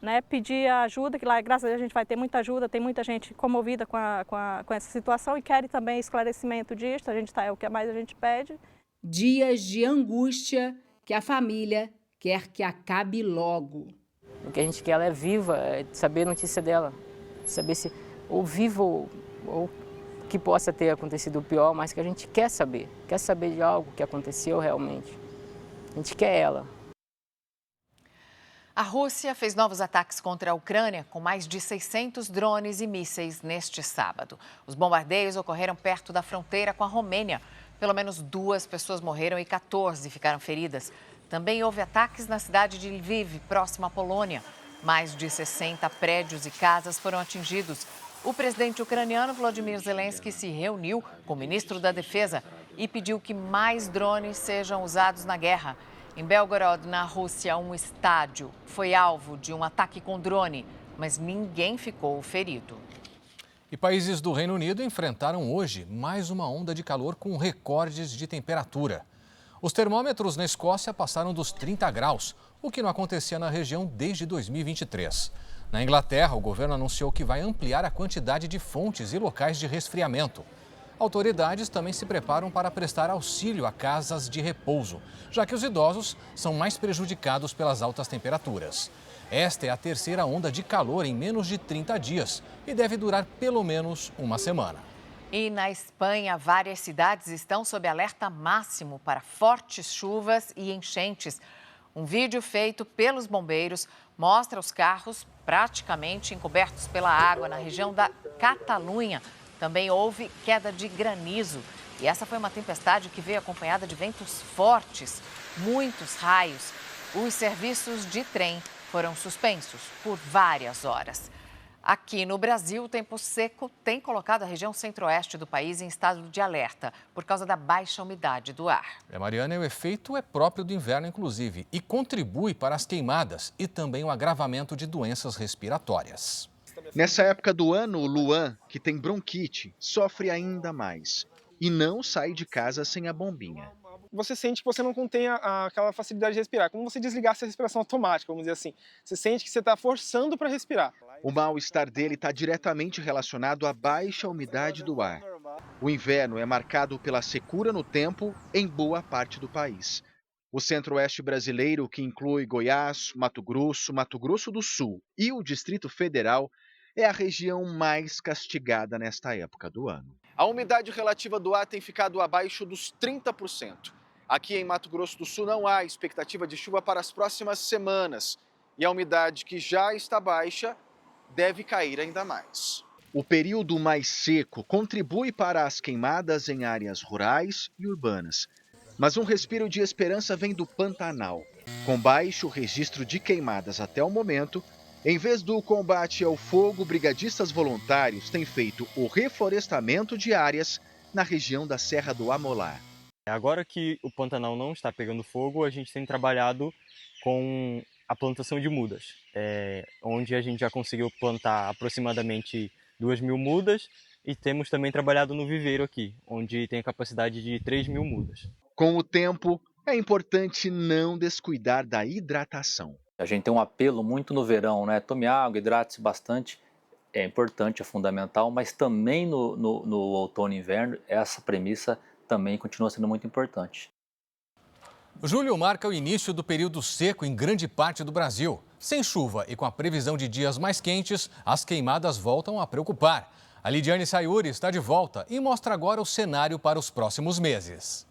né? Pedir ajuda, que lá, graças a Deus, a gente vai ter muita ajuda, tem muita gente comovida com essa situação e quer também esclarecimento disso, é o que mais a gente pede. Dias de angústia que a família quer que acabe logo. O que a gente quer, ela é viva, é saber a notícia dela, saber se ou viva ou que possa ter acontecido o pior, mas que a gente quer saber de algo que aconteceu realmente. A gente quer ela. A Rússia fez novos ataques contra a Ucrânia com mais de 600 drones e mísseis neste sábado. Os bombardeios ocorreram perto da fronteira com a Romênia. Pelo menos 2 pessoas morreram e 14 ficaram feridas. Também houve ataques na cidade de Lviv, próxima à Polônia. Mais de 60 prédios e casas foram atingidos. O presidente ucraniano Volodymyr Zelensky se reuniu com o ministro da Defesa e pediu que mais drones sejam usados na guerra. Em Belgorod, na Rússia, um estádio foi alvo de um ataque com drone. mas ninguém ficou ferido. E países do Reino Unido enfrentaram hoje mais uma onda de calor com recordes de temperatura. Os termômetros na Escócia passaram dos 30 graus, o que não acontecia na região desde 2023. Na Inglaterra, o governo anunciou que vai ampliar a quantidade de fontes e locais de resfriamento. Autoridades também se preparam para prestar auxílio a casas de repouso, já que os idosos são mais prejudicados pelas altas temperaturas. Esta é a terceira onda de calor em menos de 30 dias e deve durar pelo menos uma semana. E na Espanha, várias cidades estão sob alerta máximo para fortes chuvas e enchentes. Um vídeo feito pelos bombeiros mostra os carros praticamente encobertos pela água na região da Catalunha. Também houve queda de granizo. E essa foi uma tempestade que veio acompanhada de ventos fortes, muitos raios. Os serviços de trem foram suspensos por várias horas. Aqui no Brasil, o tempo seco tem colocado a região centro-oeste do país em estado de alerta por causa da baixa umidade do ar. Mariana, o efeito é próprio do inverno, inclusive, e contribui para as queimadas e também o agravamento de doenças respiratórias. Nessa época do ano, o Luan, que tem bronquite, sofre ainda mais e não sai de casa sem a bombinha. Você sente que você não contém aquela facilidade de respirar, como você desligasse a respiração automática, vamos dizer assim. Você sente que você está forçando para respirar. O mal-estar dele está diretamente relacionado à baixa umidade do ar. O inverno é marcado pela secura no tempo em boa parte do país. O centro-oeste brasileiro, que inclui Goiás, Mato Grosso do Sul e o Distrito Federal, é a região mais castigada nesta época do ano. A umidade relativa do ar tem ficado abaixo dos 30%. Aqui em Mato Grosso do Sul não há expectativa de chuva para as próximas semanas. E a umidade, que já está baixa, deve cair ainda mais. O período mais seco contribui para as queimadas em áreas rurais e urbanas. Mas um respiro de esperança vem do Pantanal. Com baixo registro de queimadas até o momento, em vez do combate ao fogo, brigadistas voluntários têm feito o reflorestamento de áreas na região da Serra do Amolar. Agora que o Pantanal não está pegando fogo, a gente tem trabalhado com a plantação de mudas, onde a gente já conseguiu plantar aproximadamente 2.000 mudas e temos também trabalhado no viveiro aqui, onde tem a capacidade de 3.000 mudas. Com o tempo, é importante não descuidar da hidratação. A gente tem um apelo muito no verão, né? Tome água, hidrate-se bastante, é importante, é fundamental, mas também no outono e inverno, essa premissa também continua sendo muito importante. Julho marca o início do período seco em grande parte do Brasil. Sem chuva e com a previsão de dias mais quentes, as queimadas voltam a preocupar. A Lidiane Sayuri está de volta e mostra agora o cenário para os próximos meses.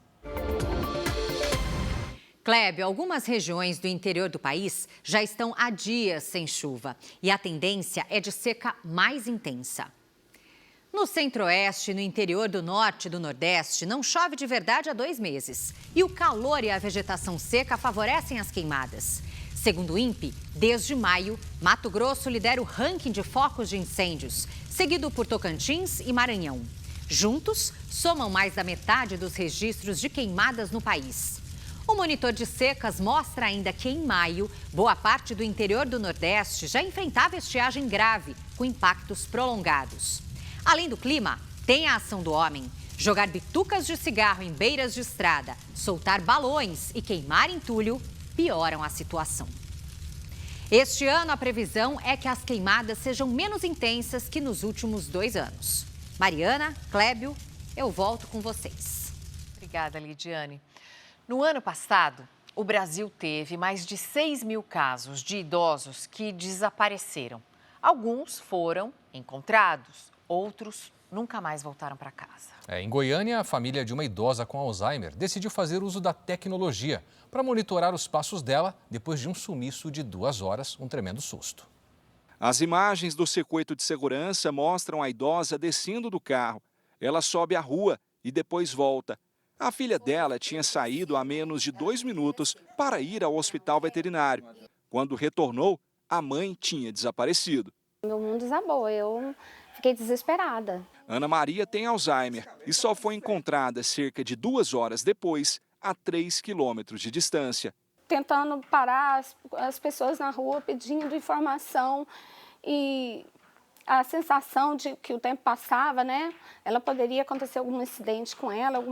Clébio, algumas regiões do interior do país já estão há dias sem chuva e a tendência é de seca mais intensa. No centro-oeste e no interior do norte e do nordeste, não chove de verdade há 2 meses. E o calor e a vegetação seca favorecem as queimadas. Segundo o INPE, desde maio, Mato Grosso lidera o ranking de focos de incêndios, seguido por Tocantins e Maranhão. Juntos, somam mais da metade dos registros de queimadas no país. O monitor de secas mostra ainda que, em maio, boa parte do interior do Nordeste já enfrentava estiagem grave, com impactos prolongados. Além do clima, tem a ação do homem. Jogar bitucas de cigarro em beiras de estrada, soltar balões e queimar entulho pioram a situação. Este ano, a previsão é que as queimadas sejam menos intensas que nos últimos 2 anos. Mariana, Clébio, eu volto com vocês. Obrigada, Lidiane. No ano passado, o Brasil teve mais de 6.000 casos de idosos que desapareceram. Alguns foram encontrados, outros nunca mais voltaram para casa. Em Goiânia, a família de uma idosa com Alzheimer decidiu fazer uso da tecnologia para monitorar os passos dela depois de um sumiço de 2 horas, um tremendo susto. As imagens do circuito de segurança mostram a idosa descendo do carro. Ela sobe a rua e depois volta. A filha dela tinha saído há menos de 2 minutos para ir ao hospital veterinário. Quando retornou, a mãe tinha desaparecido. Meu mundo desabou, eu fiquei desesperada. Ana Maria tem Alzheimer e só foi encontrada cerca de 2 horas depois, a 3 quilômetros de distância. Tentando parar as pessoas na rua pedindo informação e a sensação de que o tempo passava, né? Ela poderia acontecer algum acidente com ela,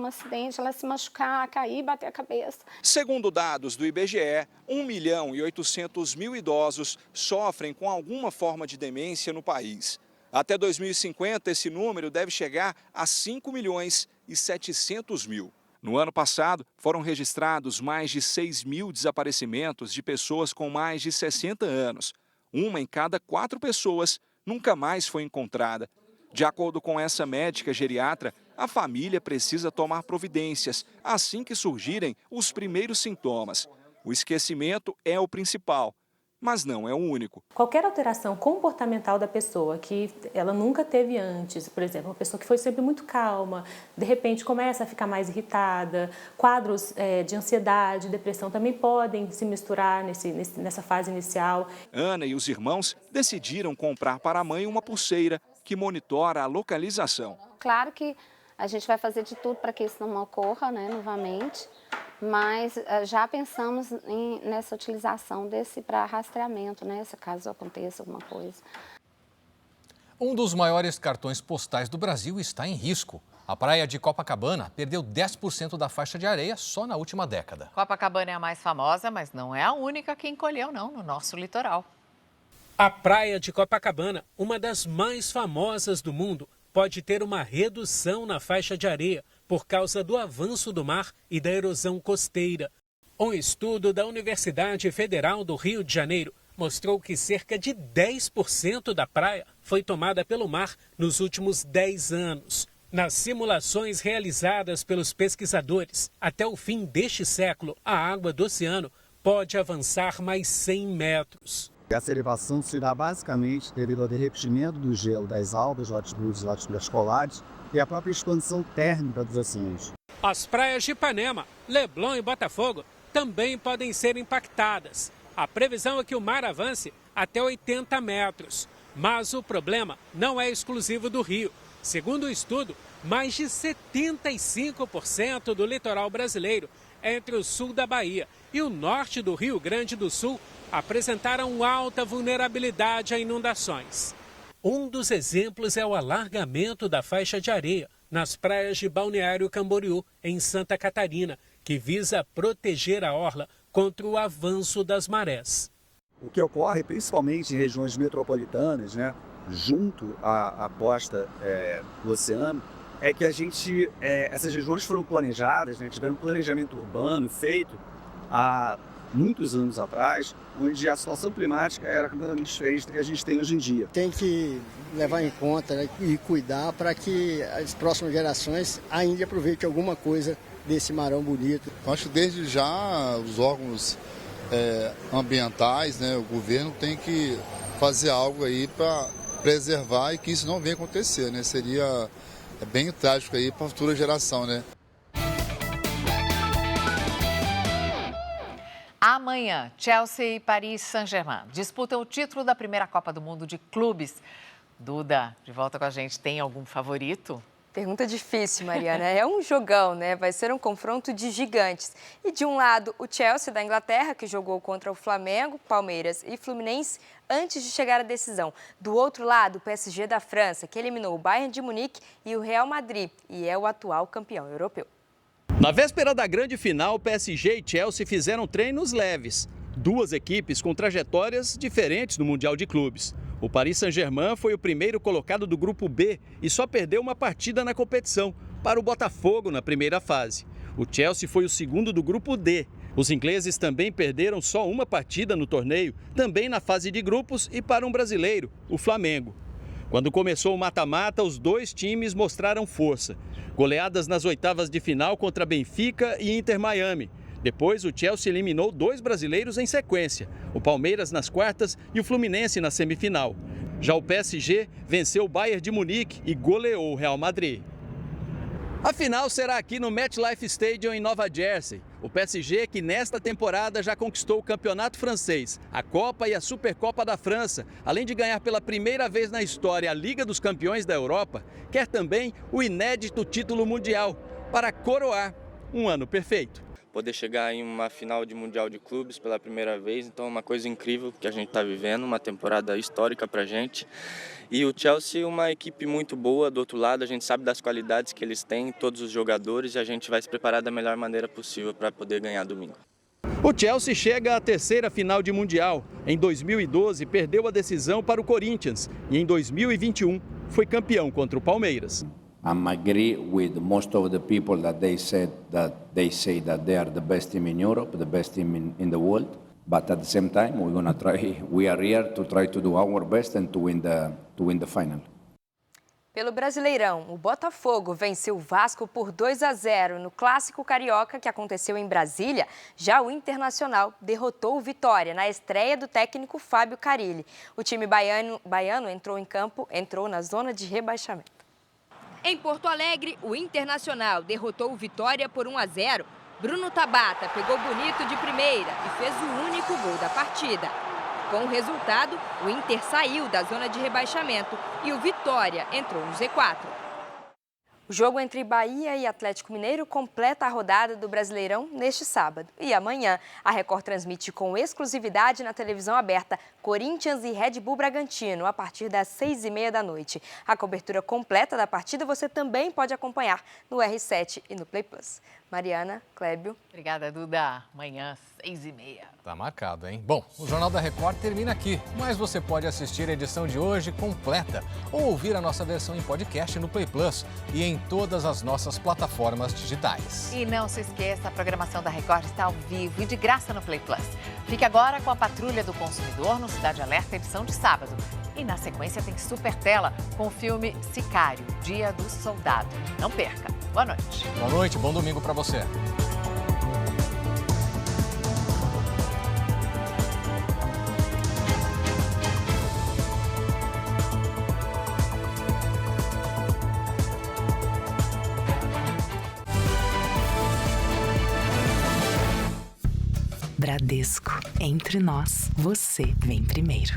ela se machucar, cair, bater a cabeça. Segundo dados do IBGE, 1.800.000 idosos sofrem com alguma forma de demência no país. Até 2050, esse número deve chegar a 5.700.000. No ano passado, foram registrados mais de 6.000 desaparecimentos de pessoas com mais de 60 anos. Uma em cada 4 pessoas nunca mais foi encontrada. De acordo com essa médica geriatra, a família precisa tomar providências assim que surgirem os primeiros sintomas. O esquecimento é o principal, mas não é o único. Qualquer alteração comportamental da pessoa que ela nunca teve antes, por exemplo, uma pessoa que foi sempre muito calma, de repente começa a ficar mais irritada, quadros de ansiedade, depressão também podem se misturar nessa fase inicial. Ana e os irmãos decidiram comprar para a mãe uma pulseira que monitora a localização. Claro que a gente vai fazer de tudo para que isso não ocorra, né, novamente. Mas já pensamos nessa utilização desse para rastreamento, né, se caso aconteça alguma coisa. Um dos maiores cartões postais do Brasil está em risco. A praia de Copacabana perdeu 10% da faixa de areia só na última década. Copacabana é a mais famosa, mas não é a única que encolheu, não, no nosso litoral. A praia de Copacabana, uma das mais famosas do mundo, pode ter uma redução na faixa de areia por causa do avanço do mar e da erosão costeira. Um estudo da Universidade Federal do Rio de Janeiro mostrou que cerca de 10% da praia foi tomada pelo mar nos últimos 10 anos. Nas simulações realizadas pelos pesquisadores, até o fim deste século, a água do oceano pode avançar mais 100 metros. Essa elevação se dá basicamente devido ao derretimento do gelo das altas latitudes e latitudes polares e a própria expansão térmica dos oceanos. As praias de Ipanema, Leblon e Botafogo também podem ser impactadas. A previsão é que o mar avance até 80 metros. Mas o problema não é exclusivo do Rio. Segundo o estudo, mais de 75% do litoral brasileiro, entre o sul da Bahia e o norte do Rio Grande do Sul, apresentaram alta vulnerabilidade a inundações. Um dos exemplos é o alargamento da faixa de areia nas praias de Balneário Camboriú, em Santa Catarina, que visa proteger a orla contra o avanço das marés. O que ocorre principalmente em regiões metropolitanas, né, junto à costa do oceano, é que essas regiões foram planejadas, né, tiveram um planejamento urbano feito há muitos anos atrás, onde a situação climática era completamente diferente do que a gente tem hoje em dia. Tem que levar em conta, né, e cuidar para que as próximas gerações ainda aproveitem alguma coisa desse marão bonito. Eu acho que desde já os órgãos ambientais, né, o governo tem que fazer algo aí para preservar e que isso não venha acontecer, né? Seria bem trágico aí para a futura geração, né? Amanhã, Chelsea e Paris Saint-Germain disputam o título da primeira Copa do Mundo de Clubes. Duda, de volta com a gente, tem algum favorito? Pergunta difícil, Mariana. É um jogão, né? Vai ser um confronto de gigantes. E de um lado, o Chelsea da Inglaterra, que jogou contra o Flamengo, Palmeiras e Fluminense antes de chegar à decisão. Do outro lado, o PSG da França, que eliminou o Bayern de Munique e o Real Madrid e é o atual campeão europeu. Na véspera da grande final, PSG e Chelsea fizeram treinos leves. Duas equipes com trajetórias diferentes no Mundial de Clubes. O Paris Saint-Germain foi o primeiro colocado do Grupo B e só perdeu uma partida na competição, para o Botafogo na primeira fase. O Chelsea foi o segundo do Grupo D. Os ingleses também perderam só uma partida no torneio, também na fase de grupos e para um brasileiro, o Flamengo. Quando começou o mata-mata, os dois times mostraram força. Goleadas nas oitavas de final contra Benfica e Inter Miami. Depois, o Chelsea eliminou dois brasileiros em sequência, o Palmeiras nas quartas e o Fluminense na semifinal. Já o PSG venceu o Bayern de Munique e goleou o Real Madrid. A final será aqui no MetLife Stadium em Nova Jersey. O PSG, que nesta temporada já conquistou o campeonato francês, a Copa e a Supercopa da França, além de ganhar pela primeira vez na história a Liga dos Campeões da Europa, quer também o inédito título mundial para coroar um ano perfeito. Poder chegar em uma final de Mundial de Clubes pela primeira vez, então é uma coisa incrível que a gente está vivendo, uma temporada histórica para a gente. E o Chelsea é uma equipe muito boa, do outro lado a gente sabe das qualidades que eles têm, todos os jogadores, e a gente vai se preparar da melhor maneira possível para poder ganhar domingo. O Chelsea chega à terceira final de Mundial. Em 2012 perdeu a decisão para o Corinthians e em 2021 foi campeão contra o Palmeiras. I agree with most of the people that they say that they are the best team in Europe, the best team in the world. But at the same time, we're gonna try. We are here to try to do our best and to win the final. Pelo Brasileirão, o Botafogo venceu o Vasco por 2-0 no Clássico Carioca que aconteceu em Brasília. Já o Internacional derrotou o Vitória na estreia do técnico Fábio Carille. O time baiano entrou na zona de rebaixamento. Em Porto Alegre, o Internacional derrotou o Vitória por 1-0. Bruno Tabata pegou bonito de primeira e fez o único gol da partida. Com o resultado, o Inter saiu da zona de rebaixamento e o Vitória entrou no Z4. O jogo entre Bahia e Atlético Mineiro completa a rodada do Brasileirão neste sábado. E amanhã, a Record transmite com exclusividade na televisão aberta Corinthians e Red Bull Bragantino, a partir das 6h30 da noite. A cobertura completa da partida você também pode acompanhar no R7 e no Play Plus. Mariana, Clébio. Obrigada, Duda. Amanhã, 6h30. Tá marcado, hein? Bom, o Jornal da Record termina aqui, mas você pode assistir a edição de hoje completa ou ouvir a nossa versão em podcast no Play Plus e em todas as nossas plataformas digitais. E não se esqueça, a programação da Record está ao vivo e de graça no Play Plus. Fique agora com a Patrulha do Consumidor no Cidade Alerta, edição de sábado. E na sequência tem Super Tela com o filme Sicário, Dia do Soldado. Não perca. Boa noite. Boa noite, bom domingo para você. Bradesco, entre nós, você vem primeiro.